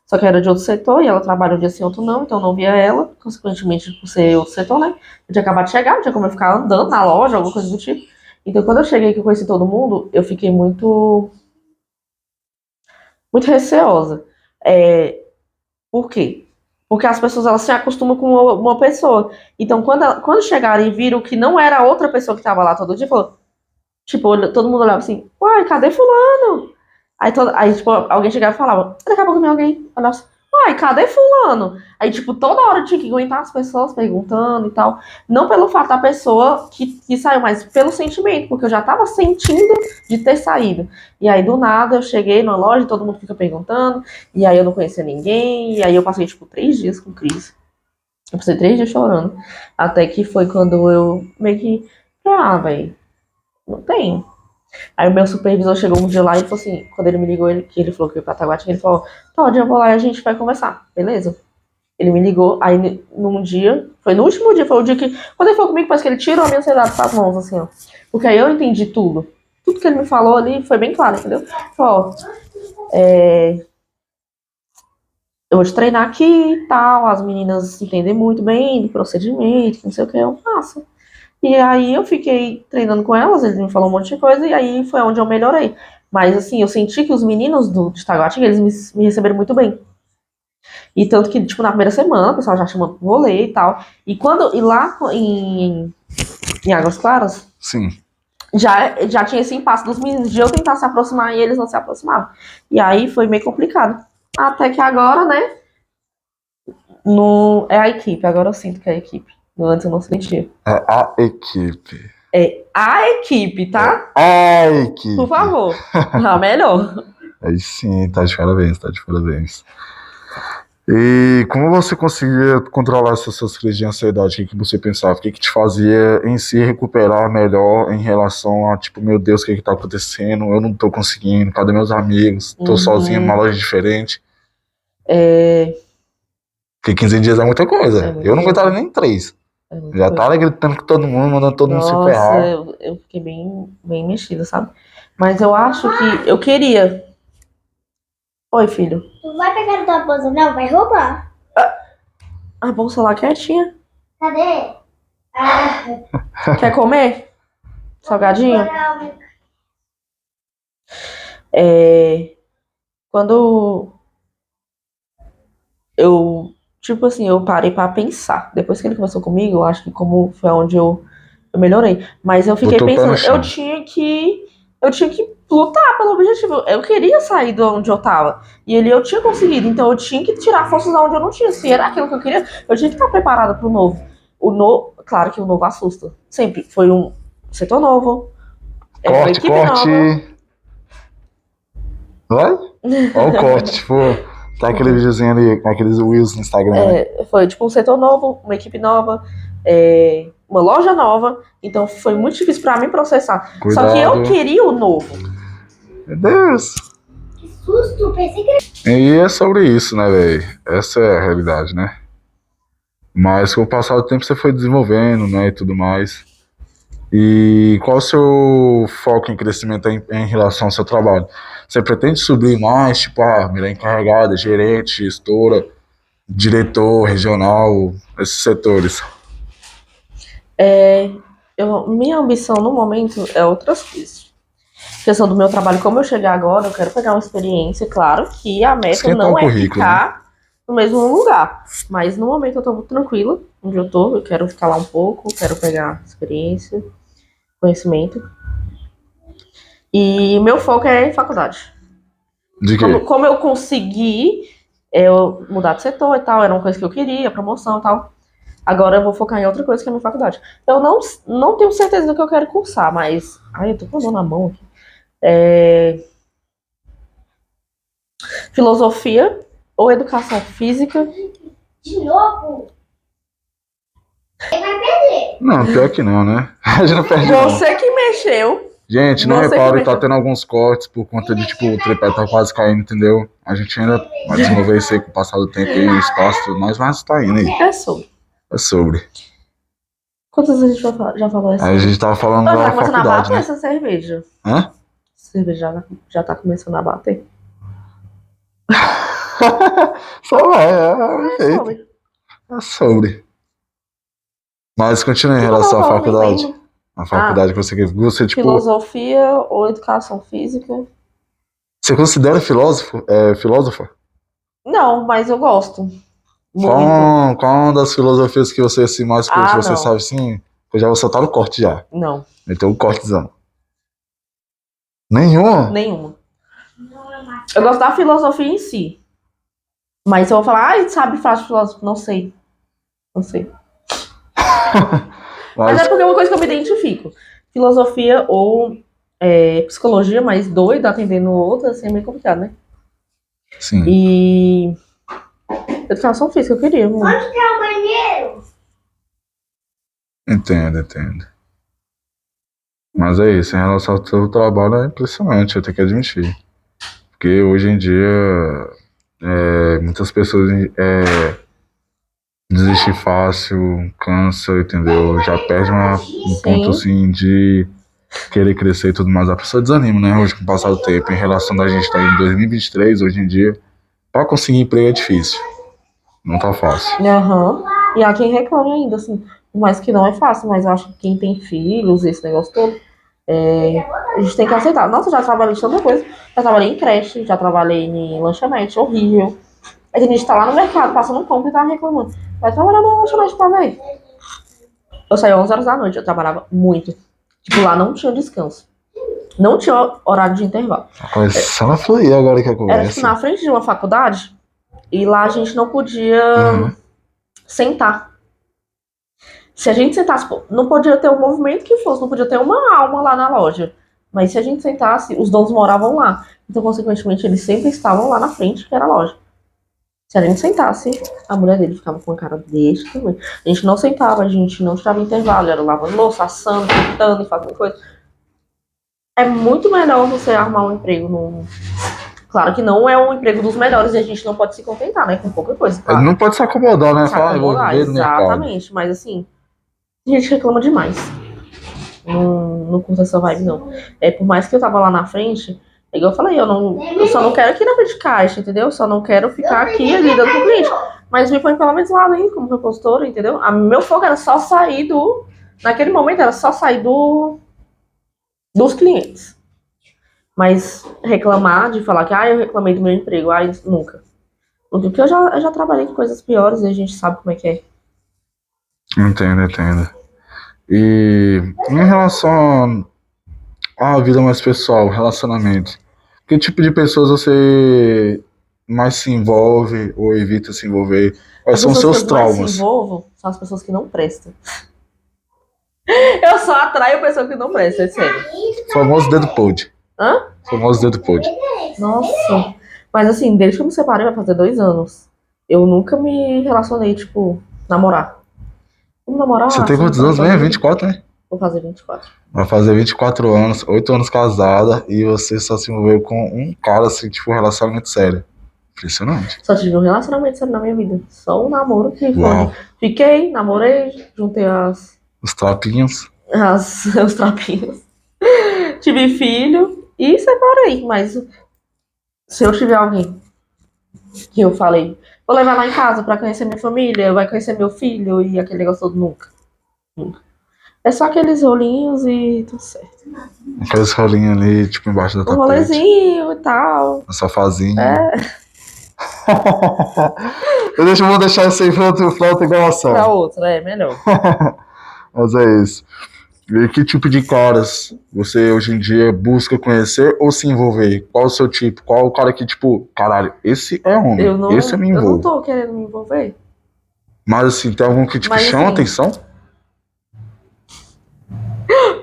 só que era de outro setor, e ela trabalha um dia sim, outro não, então eu não via ela, consequentemente, por ser outro setor, né? Eu tinha acabado de chegar, não tinha como eu ficar andando na loja, alguma coisa do tipo. Então, quando eu cheguei, que eu conheci todo mundo, eu fiquei muito receosa. Por quê? Porque as pessoas, elas se acostumam com uma pessoa. Então, quando chegaram e viram que não era a outra pessoa que estava lá todo dia, falou, tipo, todo mundo olhava assim, uai, cadê fulano? Aí tipo, alguém chegava e falava, daqui a pouco vem alguém, nossa, uai, cadê fulano? Aí, tipo, toda hora tinha que aguentar as pessoas perguntando e tal. Não pelo fato da pessoa que saiu, mas pelo sentimento, porque eu já tava sentindo de ter saído. E aí, do nada, eu cheguei na loja, todo mundo fica perguntando, e aí eu não conhecia ninguém, e aí eu passei, tipo, 3 dias com crise. Eu passei 3 dias chorando. Até que foi quando eu meio que. Velho, não tem. Aí o meu supervisor chegou um dia lá e ele falou assim, quando ele me ligou, que ele falou que ia pra Taguatinga, ele falou, tá, um dia eu vou lá e a gente vai conversar, beleza? Ele me ligou, aí num dia, foi no último dia, foi o dia que, quando ele falou comigo, parece que ele tirou a minha ansiedade das mãos, assim, ó. Porque aí eu entendi tudo. Tudo que ele me falou ali foi bem claro, entendeu? Falou, ó, eu vou te treinar aqui e tal, as meninas entendem muito bem do procedimento, não sei o que, eu faço. E aí eu fiquei treinando com elas, eles me falaram um monte de coisa, e aí foi onde eu melhorei. Mas assim, eu senti que os meninos de Taguatinga, eles me receberam muito bem. E tanto que, tipo, na primeira semana, o pessoal já chamando pro rolê e tal. E lá em Águas Claras, Sim. já tinha esse impasse dos meninos de eu tentar se aproximar e eles não se aproximavam. E aí foi meio complicado. Até que agora, né? É a equipe, agora eu sinto que é a equipe. Antes eu não sentia. É a equipe. É a equipe, tá? É a equipe. Por favor. Tá melhor. Aí sim, tá de parabéns, tá de parabéns. E como você conseguia controlar essas suas crises de ansiedade? O que você pensava? O que te fazia em si recuperar melhor em relação a, tipo, meu Deus, o que tá acontecendo? Eu não tô conseguindo, cadê meus amigos? Tô sozinho numa loja diferente. Porque 15 dias é muita coisa. Eu não aguentava nem 3. Já tava gritando com todo mundo, mandando todo mundo se ferrar. Eu fiquei bem mexida, sabe? Mas eu acho que eu queria. Oi, filho. Não vai pegar tua bolsa, não, vai roubar. A bolsa lá quietinha. Cadê? Quer comer? Salgadinho? Quando eu, tipo assim, eu parei pra pensar. Depois que ele conversou comigo, eu acho que como foi onde eu melhorei. Mas eu fiquei pensando, eu tinha que lutar pelo objetivo. Eu queria sair de onde eu tava. E eu tinha conseguido. Então eu tinha que tirar forças da onde eu não tinha. Se era aquilo que eu queria, eu tinha que estar preparada pro novo. Claro que o novo assusta. Sempre. Foi um setor novo. Uma equipe nova. Vai? Olha o corte, tipo, tá aquele videozinho ali, com aqueles Reels no Instagram. Foi tipo um setor novo, uma equipe nova, uma loja nova. Então foi muito difícil pra mim processar. Cuidado. Só que eu queria o novo. Meu Deus. Que susto, pensei que... E é sobre isso, né, velho? Essa é a realidade, né? Mas com o passar do tempo você foi desenvolvendo, né, e tudo mais. E qual o seu foco em crescimento em relação ao seu trabalho? Você pretende subir mais, tipo, virar encarregada, gerente, gestora, diretor, regional, esses setores? Minha ambição no momento é outras coisas. A questão do meu trabalho, como eu chegar agora, eu quero pegar uma experiência, claro que a meta Esquentar não o é currículo, ficar no mesmo lugar. Mas no momento eu tô muito tranquila onde eu tô, eu quero ficar lá um pouco, quero pegar experiência, conhecimento. E meu foco é em faculdade. De quê? Como eu consegui mudar de setor e tal, era uma coisa que eu queria, promoção e tal. Agora eu vou focar em outra coisa que é a minha faculdade. Eu não tenho certeza do que eu quero cursar, mas... Ai, eu tô com a mão na mão aqui. Filosofia ou educação física. De novo? Ele vai perder. Não, pior que não, né? A gente não perde não. Você que mexeu. Gente, não Você repare que que tá mexeu. tendo alguns cortes por conta de, tipo, o tripé tá quase caindo, entendeu? A gente ainda vai desenvolver isso aí com o passar do tempo e o espaço e tudo mais, mas tá indo aí. É sobre. É sobre. Quantas vezes a gente já falou isso? Aí a gente tava falando Já da tá começando a faculdade, bater né? essa cerveja. Hã? A cerveja já tá começando a bater. Só é feito. Sobre. É sobre. Mas continua em O que relação eu à tava falando? Nem faculdade. lembro. A faculdade que você quer. Você, tipo, Filosofia ou educação física? você considera filósofo? Filósofa? Não, mas eu gosto. Muito. Qual uma das filosofias que você assim, mais curte? Você não. sabe assim? Eu já vou soltar o corte já. Não, Meteu um cortezão. Nenhuma? nenhuma. Eu gosto da filosofia em si. Mas se eu vou falar, sabe frase de filósofo? Não sei. Não sei. Mas é porque é uma coisa que eu me identifico. Filosofia ou psicologia, mas doido atendendo outra, assim, é meio complicado, né? Sim. E educação física, eu queria. Onde tá o banheiro? Entendo, entendo. Mas é isso, em relação ao seu trabalho é impressionante, eu tenho que admitir. Porque hoje em dia muitas pessoas desistem fácil, cansa, entendeu? Já perde um ponto Sim. assim de querer crescer e tudo mais. A pessoa desanima, né? Hoje com o passar do tempo, em relação da gente estar em 2023, hoje em dia, pra conseguir emprego é difícil. Não tá fácil. Aham. E há quem reclame ainda, assim. Por mais que não é fácil, mas eu acho que quem tem filhos, esse negócio todo, a gente tem que aceitar. Nossa, eu já trabalhei de tanta coisa. Já trabalhei em creche, já trabalhei em lanchonete, horrível. Aí a gente tá lá no mercado, passando compra e tava reclamando. Vai trabalhar na lanchonete pra ver. Eu saía 11 horas da noite, eu trabalhava muito. Tipo, lá não tinha descanso. Não tinha horário de intervalo. Começando a fluir agora que a Era tipo conversa. na frente de uma faculdade e lá a gente não podia Uhum. sentar. Se a gente sentasse, pô, não podia ter o movimento que fosse, não podia ter uma alma lá na loja. Mas se a gente sentasse, os donos moravam lá. Então, consequentemente, eles sempre estavam lá na frente, que era a loja. Se a gente sentasse, a mulher dele ficava com a cara desse também. A gente não sentava, a gente não tirava intervalo, era lavando louça, assando, pintando e fazendo coisa. É muito melhor você arrumar um emprego num. Claro que não é um emprego dos melhores e a gente não pode se contentar, né? Com pouca coisa, claro. Não pode se acomodar, né? Se Falar, eu vou acomodar, viver no mercado. exatamente. Mas assim, a gente reclama demais. Não curta essa vibe, não. Por mais que eu tava lá na frente, é igual eu falei, eu só não quero aqui na frente de caixa, entendeu? Eu só não quero ficar aqui lidando com o cliente. Mas me põe pelo menos lá dentro como repostora, entendeu? Meu foco era só sair do. Naquele momento era só sair dos clientes. Mas reclamar de falar que eu reclamei do meu emprego, nunca. Porque eu já trabalhei com coisas piores e a gente sabe como é que é. Entendo, entendo. E em relação à vida mais pessoal, relacionamento, que tipo de pessoas você mais se envolve ou evita se envolver? Quais As são os pessoas seus que eu mais se traumas? envolvo são as pessoas que não prestam. Eu só atraio pessoa que não presta, é sério. O famoso dedo podre. Hã? O famoso dedo podre. Nossa. Mas assim, desde que eu me separei, vai fazer 2 anos. Eu nunca me relacionei, tipo, namorar. Vamos namorar? Você tem quantos anos mesmo? 24, né? Vou fazer 24. Vai fazer 24 anos, 8 anos casada, e você só se envolveu com um cara, assim, tipo, um relacionamento sério. Impressionante. Só tive um relacionamento sério na minha vida. Só um namoro que foi. Uau. Fiquei, namorei, juntei Os trapinhos. os trapinhos. Tive filho e separei. Mas se eu tiver alguém que eu falei, vou levar lá em casa pra conhecer minha família, vai conhecer meu filho e aquele negócio todo, nunca. Nunca. É só aqueles rolinhos e tudo certo. Aqueles rolinhos ali, tipo, embaixo da Um tapete. rolezinho e tal. Um sofazinho. É, Vou deixar isso aí pra outra gravação. pra outra, é melhor. Mas é isso. E que tipo de caras você hoje em dia busca conhecer ou se envolver? Qual o seu tipo? Qual o cara que, tipo, caralho, esse é homem, esse eu me Eu não envolvo. tô querendo me envolver. Mas assim, tem algum que, tipo, Mas, chama assim, atenção?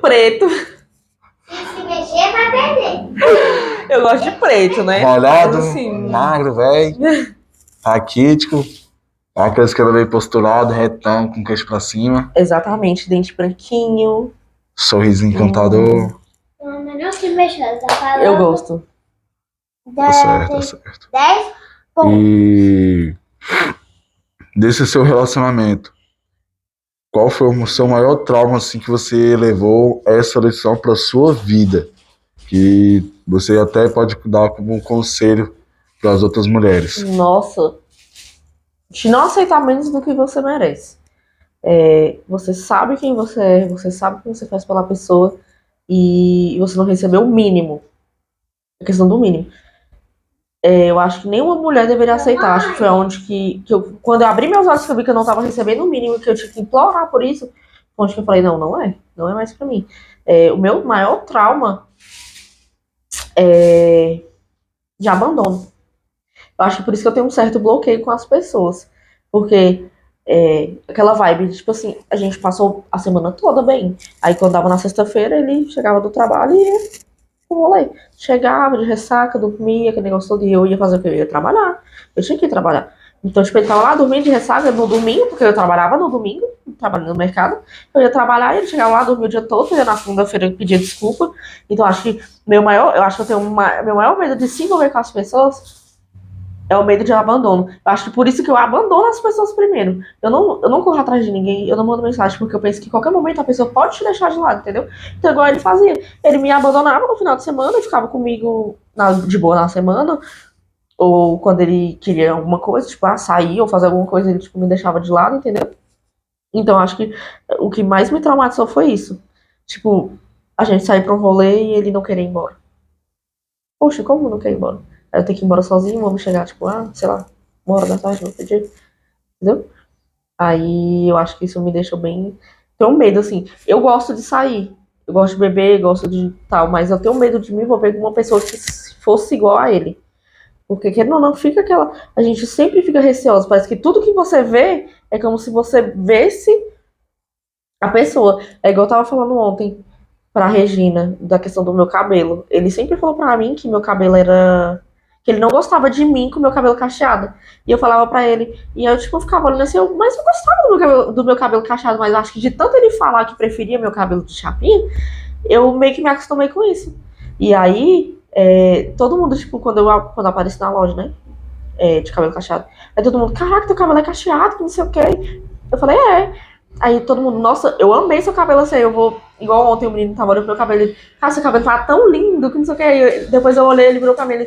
Preto. Se mexer, vai perder. Eu gosto de preto, né? Molhado, Mas, assim, magro, velho, raquítico, aqueles que meio posturado, retão, com queixo pra cima, exatamente, dente branquinho. sorrisinho encantador. Não se mexer, tá falando. Eu gosto. Tá certo, tá certo. 10 pontos. E desse seu relacionamento, qual foi o seu maior trauma, assim, que você levou essa lição pra sua vida? Que você até pode dar como um conselho para as outras mulheres. Nossa. De não aceitar menos do que você merece. Você sabe quem você é, você sabe o que você faz pela pessoa e você não recebeu o mínimo. A questão do mínimo. Eu acho que nenhuma mulher deveria aceitar. Acho que foi onde que eu, quando eu abri meus olhos que eu vi que eu não estava recebendo o mínimo, que eu tinha que implorar por isso, foi onde que eu falei, não é mais pra mim. O meu maior trauma é de abandono. Eu acho que por isso que eu tenho um certo bloqueio com as pessoas. Porque aquela vibe, tipo assim, a gente passou a semana toda bem. Aí quando dava na sexta-feira, ele chegava do trabalho e ia pro rolê. Chegava de ressaca, dormia, aquele negócio todo, e eu ia fazer o quê? Eu ia trabalhar. Eu tinha que ir trabalhar. Então, tipo, ele tava lá dormindo de ressaca no domingo, porque eu trabalhava no domingo, trabalhando no mercado. Eu ia trabalhar, ele chegava lá, dormia o dia todo, ia na segunda-feira pedir desculpa. Então, acho que eu acho que eu tenho meu maior medo de se envolver com as pessoas é o medo de abandono. Eu acho que por isso que eu abandono as pessoas primeiro. Eu não corro atrás de ninguém, eu não mando mensagem, porque eu penso que em qualquer momento a pessoa pode te deixar de lado, entendeu? Então, igual ele fazia. Ele me abandonava no final de semana, ficava comigo de boa na semana, ou quando ele queria alguma coisa, tipo, sair ou fazer alguma coisa, ele, tipo, me deixava de lado, entendeu? Então, acho que o que mais me traumatizou foi isso. Tipo, a gente sair pra um rolê e ele não querer ir embora. Poxa, como não quer ir embora? Aí eu tenho que ir embora sozinho, vamos chegar, tipo, sei lá, 1 hora da tarde, não entendi. Entendeu? Aí eu acho que isso me deixou bem. Tenho medo, assim. Eu gosto de sair, eu gosto de beber, gosto de tal, mas eu tenho medo de me envolver com uma pessoa que fosse igual a ele. Porque, querendo ou não, fica aquela. A gente sempre fica receoso. Parece que tudo que você vê é como se você visse a pessoa. É igual eu tava falando ontem pra Regina, da questão do meu cabelo. Ele sempre falou pra mim que meu cabelo era. Que ele não gostava de mim com meu cabelo cacheado. E eu falava pra ele. E eu, tipo, ficava olhando assim, mas eu gostava do meu cabelo cacheado, mas acho que de tanto ele falar que preferia meu cabelo de chapinha, eu meio que me acostumei com isso. E aí, todo mundo, tipo, quando eu apareço na loja, né? De cabelo cacheado. Aí todo mundo, caraca, teu cabelo é cacheado, que não sei o quê. Eu falei, é. Aí todo mundo, nossa, eu amei seu cabelo assim, eu vou. Igual ontem o menino tava olhando pro meu cabelo, ele, seu cabelo tá tão lindo, que não sei o quê. Aí depois eu olhei, ele virou o cabelo.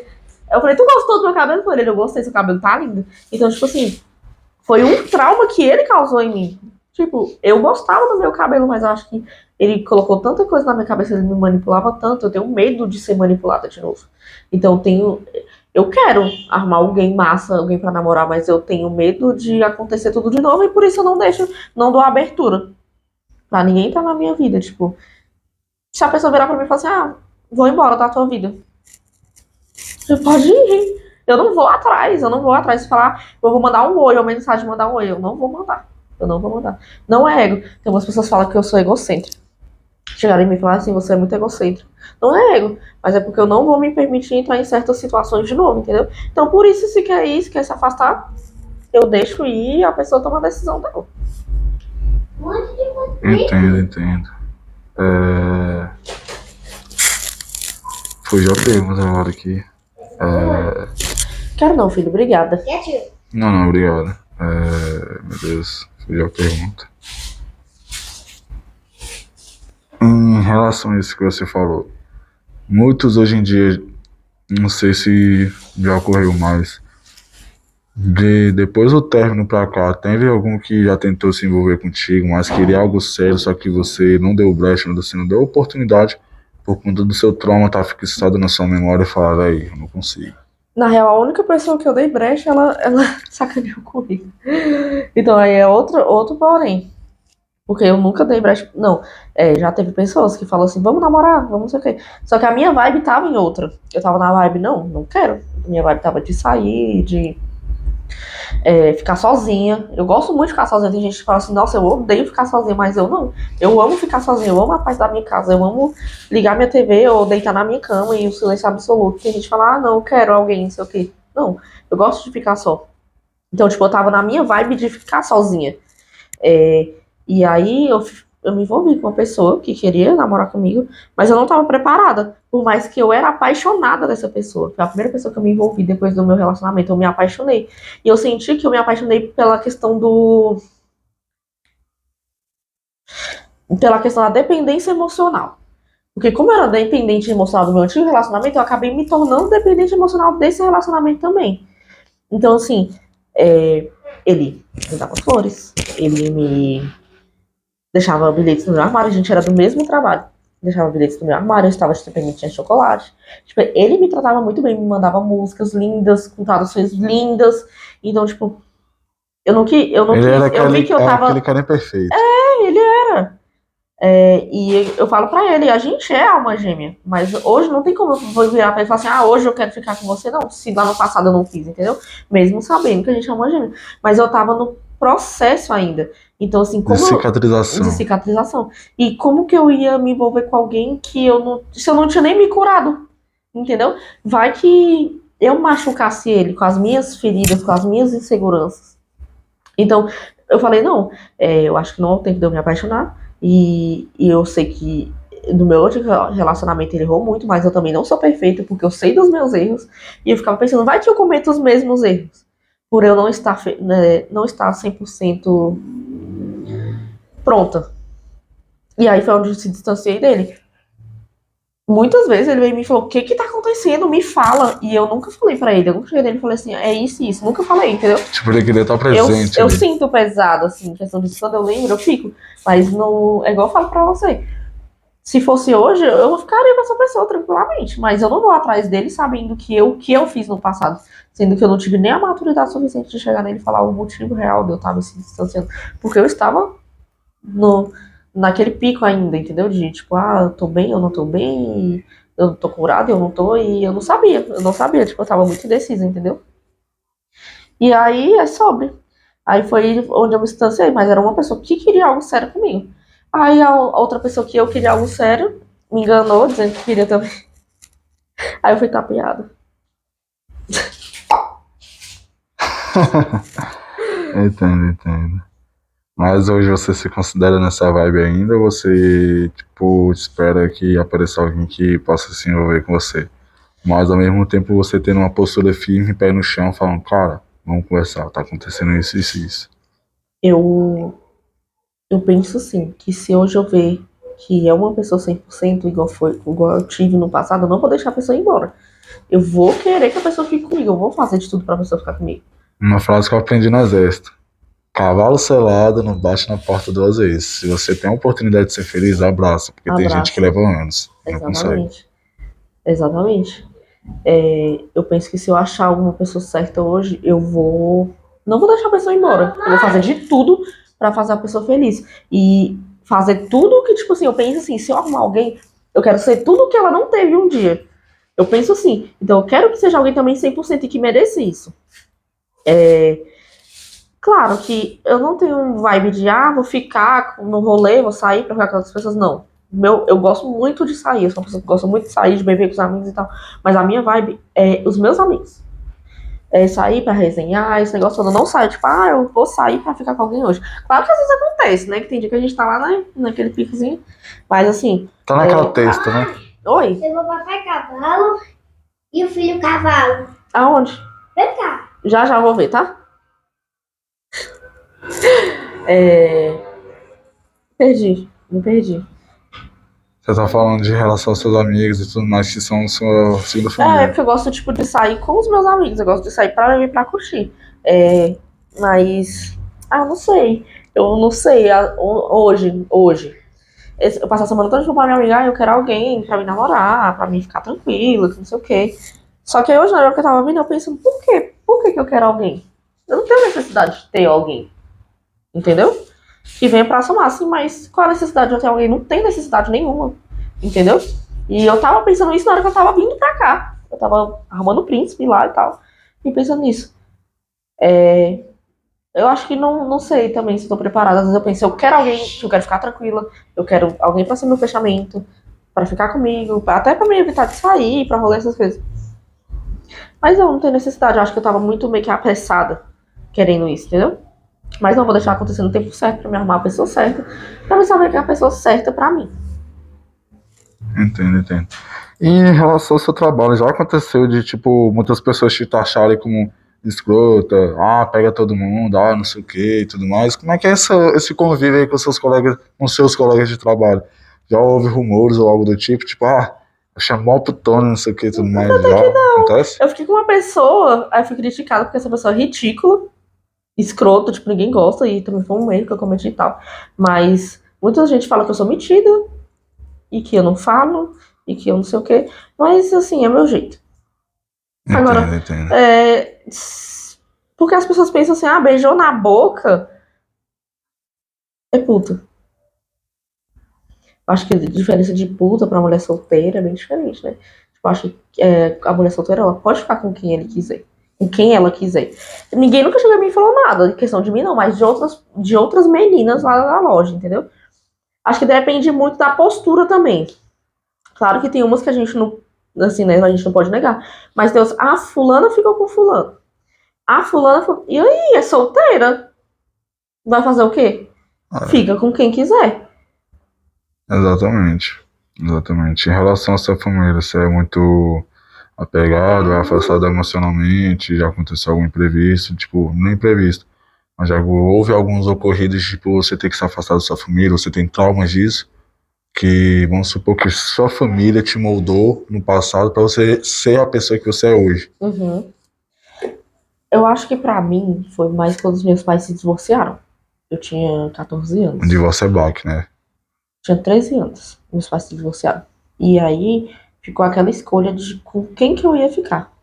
Eu falei, tu gostou do meu cabelo? Eu falei, eu gostei, seu cabelo tá lindo. Então, tipo assim, foi um trauma que ele causou em mim. Tipo, eu gostava do meu cabelo, mas eu acho que ele colocou tanta coisa na minha cabeça, ele me manipulava tanto, eu tenho medo de ser manipulada de novo. Então, eu quero arrumar alguém massa, alguém pra namorar, mas eu tenho medo de acontecer tudo de novo e por isso eu não dou abertura pra ninguém entrar na minha vida. Tipo, se a pessoa virar pra mim e falar assim, vou embora da tua vida. Você pode ir. Eu não vou atrás de falar, eu vou mandar um oi, uma mensagem de mandar um oi. Eu não vou mandar. Não é ego. Tem algumas pessoas que falam que eu sou egocêntrica. Chegarem em mim e falar assim, você é muito egocêntrico. Não é ego, mas é porque eu não vou me permitir entrar em certas situações de novo, entendeu? Então, por isso, se quer ir, se quer se afastar, eu deixo ir e a pessoa toma a decisão dela. Entendo. Fugiu a pergunta agora aqui. Quero não, filho, obrigada. Não, obrigado. Meu Deus, fugiu a pergunta. Em relação a isso que você falou, muitos hoje em dia, não sei se já ocorreu mais, depois do término pra cá, teve algum que já tentou se envolver contigo, mas queria algo sério, só que você não deu brecha, você não deu oportunidade, por conta do seu trauma tá fixado na sua memória e falar, véi, eu não consigo. Na real, a única pessoa que eu dei brecha, ela sacaneou comigo. Então aí é outro porém. Porque eu nunca dei brecha. Não, já teve pessoas que falam assim, vamos namorar, vamos não sei o quê. Só que a minha vibe tava em outra. Eu tava na vibe, não quero. Minha vibe tava de sair, de ficar sozinha. Eu gosto muito de ficar sozinha. Tem gente que fala assim, nossa, eu odeio ficar sozinha, mas eu não. Eu amo ficar sozinha, eu amo a paz da minha casa, eu amo ligar minha TV ou deitar na minha cama e o silêncio absoluto. Tem gente que fala, não, eu quero alguém, não sei o quê. Não, eu gosto de ficar só. Então, tipo, eu tava na minha vibe de ficar sozinha. E aí eu me envolvi com uma pessoa que queria namorar comigo, mas eu não tava preparada. Por mais que eu era apaixonada dessa pessoa. Foi a primeira pessoa que eu me envolvi depois do meu relacionamento. Eu me apaixonei. E eu senti que eu me apaixonei pela questão da dependência emocional. Porque como eu era dependente emocional do meu antigo relacionamento, eu acabei me tornando dependente emocional desse relacionamento também. Então, assim, ele me dava flores, ele me deixava bilhetes no meu armário, a gente era do mesmo trabalho. Deixava bilhetes no meu armário, eu estava sempre tinha chocolate. Tipo, ele me tratava muito bem, me mandava músicas lindas, com traduções lindas. Então, tipo, eu vi que eu tava... aquele cara perfeito. Ele era. E eu falo pra ele, a gente é alma gêmea. Mas hoje não tem como eu vou virar pra ele e falar assim, hoje eu quero ficar com você. Não, se lá no passado eu não quis, entendeu? Mesmo sabendo que a gente é alma gêmea. Mas eu tava no processo ainda. Então, assim, como... De cicatrização. E como que eu ia me envolver com alguém que se eu não tinha nem me curado? Entendeu? Vai que eu machucasse ele com as minhas feridas, com as minhas inseguranças. Então, eu falei, não, eu acho que não é o tempo de eu me apaixonar. E eu sei que no meu outro relacionamento ele errou muito, mas eu também não sou perfeita, porque eu sei dos meus erros. E eu ficava pensando, vai que eu cometo os mesmos erros. Por eu não estar, não estar 100% pronta. E aí foi onde eu se distanciei dele. Muitas vezes ele veio e me falou, o que que tá acontecendo? Me fala. E eu nunca falei pra ele. Eu nunca cheguei nele e falei assim, é isso e isso. Nunca falei, entendeu? Tipo, ele queria estar presente Eu ali. sinto pesado, assim, questão disso. Quando eu lembro, eu fico. Mas não. É igual eu falo pra você. Se fosse hoje, eu ficaria com essa pessoa tranquilamente. Mas eu não vou atrás dele sabendo que eu fiz no passado. Sendo que eu não tive nem a maturidade suficiente de chegar nele e falar o motivo real de eu estar me distanciando. Porque eu estava naquele pico ainda, entendeu? De tipo, eu tô bem, eu não tô bem, eu tô curada, eu não tô, e eu não sabia, tipo, eu tava muito indecisa, entendeu? E aí é sobre. Aí foi onde eu me distanciei, mas era uma pessoa que queria algo sério comigo. Aí a outra pessoa que eu queria algo sério me enganou, dizendo que queria também. Aí eu fui tapeada. Entendo. Mas hoje você se considera nessa vibe ainda ou você, tipo, espera que apareça alguém que possa se envolver com você? Mas ao mesmo tempo você tendo uma postura firme, pé no chão, falando, cara, vamos conversar, tá acontecendo isso, isso e isso. Eu, eu penso assim, que se hoje eu ver que é uma pessoa 100% igual eu tive no passado, eu não vou deixar a pessoa ir embora. Eu vou querer que a pessoa fique comigo, eu vou fazer de tudo pra pessoa ficar comigo. Uma frase que eu aprendi no exército. Cavalo selado não bate na porta duas vezes. Se você tem a oportunidade de ser feliz, abraça. Porque tem gente que leva anos e não consegue. Exatamente. Eu penso que se eu achar alguma pessoa certa hoje, não vou deixar a pessoa ir embora. Eu vou fazer de tudo pra fazer a pessoa feliz. E fazer tudo que, tipo assim, eu penso assim, se eu arrumar alguém, eu quero ser tudo que ela não teve um dia. Eu penso assim. Então eu quero que seja alguém também 100% e que mereça isso. Claro que eu não tenho vibe de, vou ficar no rolê, vou sair pra ficar com outras pessoas, não. Eu gosto muito de sair, eu sou uma pessoa que gosta muito de sair, de beber com os amigos e tal. Mas a minha vibe é os meus amigos. É sair pra resenhar, esse negócio todo. Eu não saio, tipo, eu vou sair pra ficar com alguém hoje. Claro que às vezes acontece, né? Que tem dia que a gente tá lá, né, naquele picozinho. Mas assim. Tá naquela testa, né? Oi? Eu vou papai cavalo e o filho cavalo. Aonde? Vem cá. Já vou ver, tá? Me perdi. Você tá falando de relação aos seus amigos e tudo mais, que são sua segunda família. Porque eu gosto, tipo, de sair com os meus amigos. Eu gosto de sair pra beber, pra curtir. Mas... não sei. Eu não sei. Hoje. Eu passo a semana toda com a minha amiga, eu quero alguém pra me namorar, pra mim ficar tranquila, não sei o quê. Só que aí hoje, na hora que eu tava vindo, eu pensando, por quê? Por que eu quero alguém? Eu não tenho necessidade de ter alguém. Entendeu? Que venha pra somar, assim, mas qual a necessidade de eu ter alguém? Não tem necessidade nenhuma. Entendeu? E eu tava pensando isso na hora que eu tava vindo pra cá. Eu tava arrumando o príncipe lá e tal. E pensando nisso. Eu acho que não sei também se tô preparada. Às vezes eu penso, eu quero alguém que eu quero ficar tranquila. Eu quero alguém pra ser meu fechamento. Pra ficar comigo. Até pra me evitar de sair, pra rolar essas coisas. Mas eu não tenho necessidade. Eu acho que eu tava muito meio que apressada querendo isso, entendeu? Mas não vou deixar acontecer no tempo certo pra me arrumar a pessoa certa. Pra me saber que é a pessoa certa pra mim. Entendo. E em relação ao seu trabalho, já aconteceu de, tipo, muitas pessoas te taxarem como escrota, pega todo mundo, não sei o que e tudo mais. Como é que é esse convívio aí com seus colegas de trabalho? Já houve rumores ou algo do tipo, chamou pro Tony, não sei o que e tudo mais. Já acontece? Eu fiquei com uma pessoa, aí eu fui criticada porque essa pessoa é ridícula, escroto, tipo, ninguém gosta, e também foi um erro que eu cometi e tal. Mas muita gente fala que eu sou metida, e que eu não falo, e que eu não sei o que. Mas, assim, é meu jeito. Agora, Entendo. porque as pessoas pensam assim, beijou na boca, é puta. Acho que a diferença de puta pra mulher solteira é bem diferente, né? Tipo, acho que a mulher solteira, ela pode ficar com quem ele quiser. Com quem ela quiser. Ninguém nunca chegou a mim e falou nada, de questão de mim não, mas de outras meninas lá na loja, entendeu? Acho que depende muito da postura também. Claro que tem umas que a gente não, assim, né, a gente não pode negar. Mas Deus, fulana ficou com fulano. Fulana, e aí, é solteira? Vai fazer o quê? Fica com quem quiser. Exatamente. Exatamente. Em relação à sua família, você é muito apegado, é afastado emocionalmente, já aconteceu algum imprevisto, tipo, não imprevisto, mas já houve alguns ocorridos, tipo, você ter que se afastar da sua família, você tem traumas disso, que vamos supor que sua família te moldou no passado para você ser a pessoa que você é hoje. Uhum. Eu acho que pra mim foi mais quando os meus pais se divorciaram. Eu tinha 14 anos. O divórcio é baque, né? Tinha 13 anos. Meus pais se divorciaram. E aí ficou aquela escolha de com quem que eu ia ficar.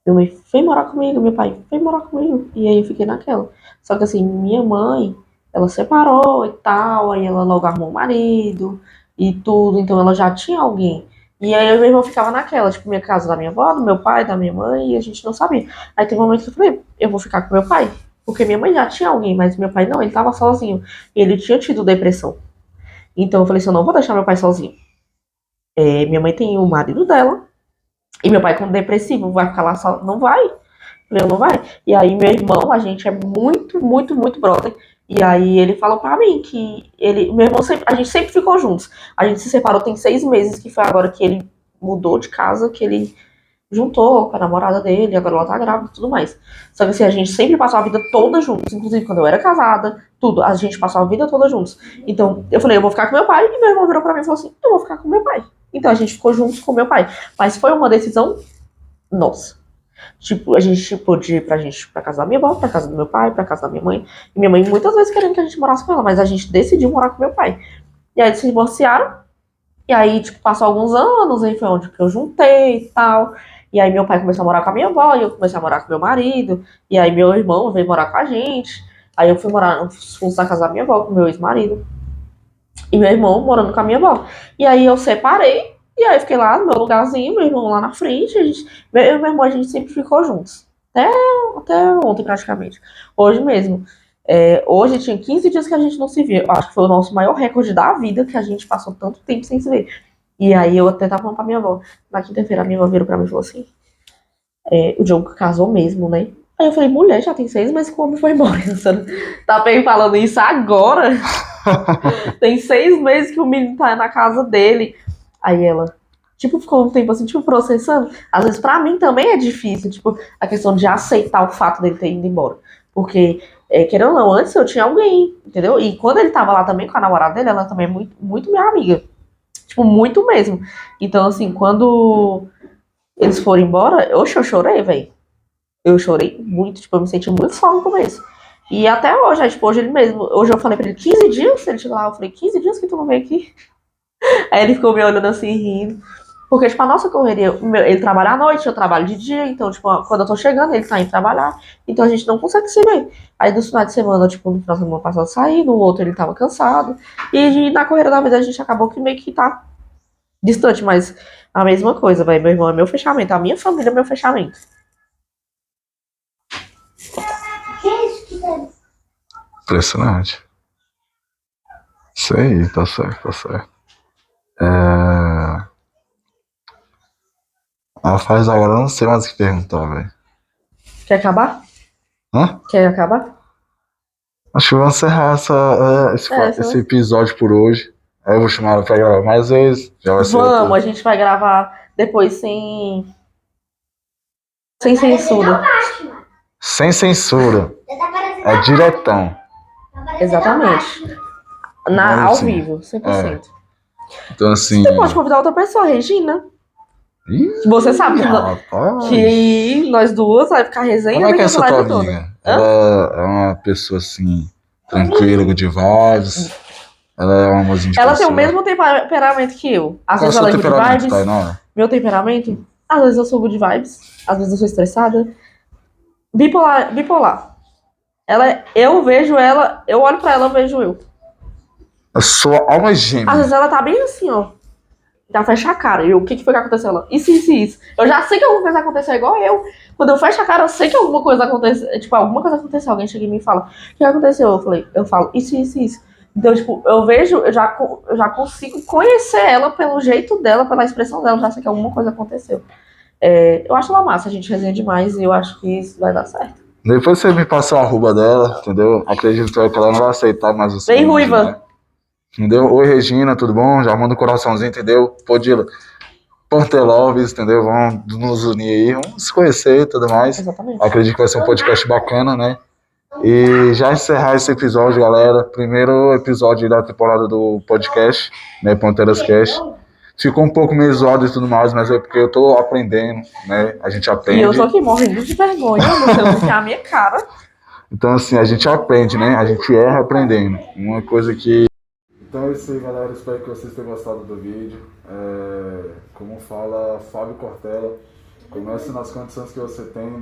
Minha mãe foi morar comigo, meu pai foi morar comigo. E aí eu fiquei naquela. Só que assim, minha mãe, ela separou e tal, aí ela logo arrumou um marido e tudo, então ela já tinha alguém. E aí eu e meu irmão ficava naquela, tipo, minha casa da minha avó, do meu pai, da minha mãe, e a gente não sabia. Aí teve um momento que eu falei, eu vou ficar com meu pai. Porque minha mãe já tinha alguém, mas meu pai não, ele tava sozinho. E ele tinha tido depressão. Então eu falei assim, eu não vou deixar meu pai sozinho. Minha mãe tem o marido dela, e meu pai, como depressivo, vai ficar lá só? Não vai. Eu não vai. E aí, meu irmão, a gente é muito, muito, muito brother. E aí, ele falou pra mim que meu irmão, a gente sempre ficou juntos. A gente se separou tem 6 meses, que foi agora que ele mudou de casa, que ele juntou com a namorada dele, agora ela tá grávida e tudo mais. Só que assim, a gente sempre passou a vida toda juntos, inclusive quando eu era casada, tudo, a gente passou a vida toda juntos. Então, eu falei, eu vou ficar com meu pai, e meu irmão virou pra mim e falou assim, eu vou ficar com meu pai. Então, a gente ficou juntos com meu pai. Mas foi uma decisão nossa. Tipo, a gente pôde ir pra casa da minha avó, pra casa do meu pai, pra casa da minha mãe. E minha mãe muitas vezes querendo que a gente morasse com ela, mas a gente decidiu morar com meu pai. E aí eles se divorciaram. E aí, tipo, passou alguns anos, aí foi onde que eu juntei e tal. E aí meu pai começou a morar com a minha avó, e eu comecei a morar com meu marido. E aí meu irmão veio morar com a gente. Aí eu fui morar, fui na casa da minha avó com meu ex-marido. E meu irmão morando com a minha avó. E aí eu separei. E aí fiquei lá no meu lugarzinho, meu irmão lá na frente. Eu e meu irmão, a gente sempre ficou juntos. Até ontem, praticamente. Hoje mesmo. Hoje tinha 15 dias que a gente não se via. Eu acho que foi o nosso maior recorde da vida, que a gente passou tanto tempo sem se ver. E aí eu até tava falando pra minha avó. Na quinta-feira, a minha avó virou pra mim e falou assim: o Diogo casou mesmo, né? Aí eu falei, mulher, já tem 6 meses que o homem foi embora. Você tá bem falando isso agora? Tem 6 meses que o menino tá na casa dele. Aí ela, tipo, ficou um tempo assim, tipo, processando. Às vezes pra mim também é difícil, tipo, a questão de aceitar o fato dele ter ido embora. Porque, querendo ou não, antes eu tinha alguém, entendeu? E quando ele tava lá também com a namorada dele, ela também é muito, muito minha amiga. Tipo, muito mesmo. Então, assim, quando eles foram embora, eu chorei, velho. Eu chorei muito, tipo, eu me senti muito só no começo. E até hoje, tipo, hoje ele mesmo, hoje eu falei pra ele, 15 dias? Ele chegou lá, eu falei, 15 dias que tu não veio aqui? Aí ele ficou me olhando assim, rindo. Porque, tipo, a nossa correria, ele trabalha à noite, eu trabalho de dia, então, tipo, quando eu tô chegando, ele tá indo trabalhar, então a gente não consegue se ver. Aí, no final de semana, tipo, no final de semana passado, saí, no outro ele tava cansado, e na correria da vida a gente acabou que meio que tá distante, mas a mesma coisa, velho, meu irmão é meu fechamento, a minha família é meu fechamento. Impressionante. Isso aí, tá certo, tá certo. Faz agora, eu não sei mais o que perguntar, velho. Quer acabar? Hã? Quer acabar? Acho que vamos encerrar esse episódio por hoje. Aí eu vou chamar ela pra gravar mais vezes. Já vai ser Vamos, a gente vai gravar depois sem censura. sem censura. É diretão. Exatamente. Ao vivo, 100%. Então, assim. Você pode convidar outra pessoa, Regina. Você sabe que nós duas vai ficar resenha. Como é que é essa tua amiga? Ela é uma pessoa assim, tranquila, good vibes. Ela é uma mozinha de Ela pessoa. tem o mesmo temperamento que eu. Às vezes ela é good vibes. Meu temperamento? Às vezes eu sou good vibes. Às vezes eu sou estressada. Bipolar. Eu vejo ela, eu olho pra ela, eu vejo eu. Eu sou alma gêmea. Às vezes ela tá bem assim, ó. Já fecha a cara. E o que foi que aconteceu? Ela, isso. Eu já sei que alguma coisa aconteceu igual eu. Quando eu fecho a cara, eu sei que alguma coisa aconteceu. Tipo, alguma coisa aconteceu. Alguém chega em mim e fala, o que aconteceu? Eu falo, isso. Então, tipo, eu já consigo conhecer ela pelo jeito dela, pela expressão dela. Eu já sei que alguma coisa aconteceu. Eu acho ela massa, a gente resenha demais e eu acho que isso vai dar certo. Depois você me passa a arroba dela, entendeu? Acredito que ela não vai aceitar mais você. Vem, Ruiva. Entendeu? Oi, Regina, tudo bom? Já manda um coraçãozinho, entendeu? Pô, Dila, Panteloves, entendeu? Vamos nos unir aí, vamos se conhecer e tudo mais. Exatamente. Acredito que vai ser um podcast bacana, né? E já encerrar esse episódio, galera. Primeiro episódio da temporada do podcast, né? Panteras Cast. Ficou um pouco meio zoado e tudo mais, mas é porque eu tô aprendendo, né? A gente aprende. E eu tô aqui morrendo de vergonha, você não quer a minha cara. Então, assim, a gente aprende, né? A gente erra aprendendo. Uma coisa que... Então é isso aí, galera. Espero que vocês tenham gostado do vídeo. Como fala Fábio Cortella, comece nas condições que você tem,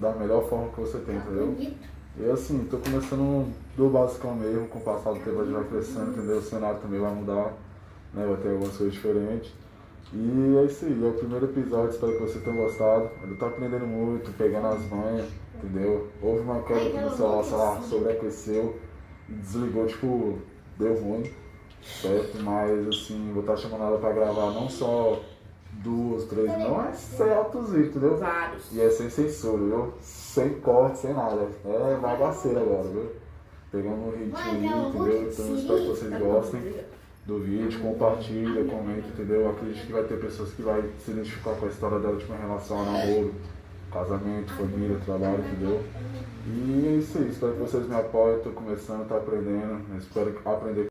da melhor forma que você tem, entendeu? E assim, tô começando do basicão mesmo, com o passar do tempo a gente vai crescendo, entendeu? O cenário também vai mudar, né? Vai ter algumas coisas diferentes. E é isso aí, é o primeiro episódio, espero que vocês tenham gostado. Eu tô aprendendo muito, pegando as manhas, entendeu? Houve uma queda aqui no celular, sei lá, sobreaqueceu, desligou, tipo, deu ruim, certo? Mas assim, vou estar chamando ela pra gravar não só 2, 3, não é sem altos vídeos, entendeu? Vários. E é sem censura, viu? Sem corte, sem nada. É bagaceira agora, viu? Pegando um ritmo aí, entendeu? Então espero que vocês gostem do vídeo, compartilha, comenta, entendeu? Acredito que vai ter pessoas que vai se identificar com a história dela, tipo, em relação a namoro, casamento, família, trabalho, entendeu? E é isso aí, espero que vocês me apoiem, tô começando, tô aprendendo, espero aprender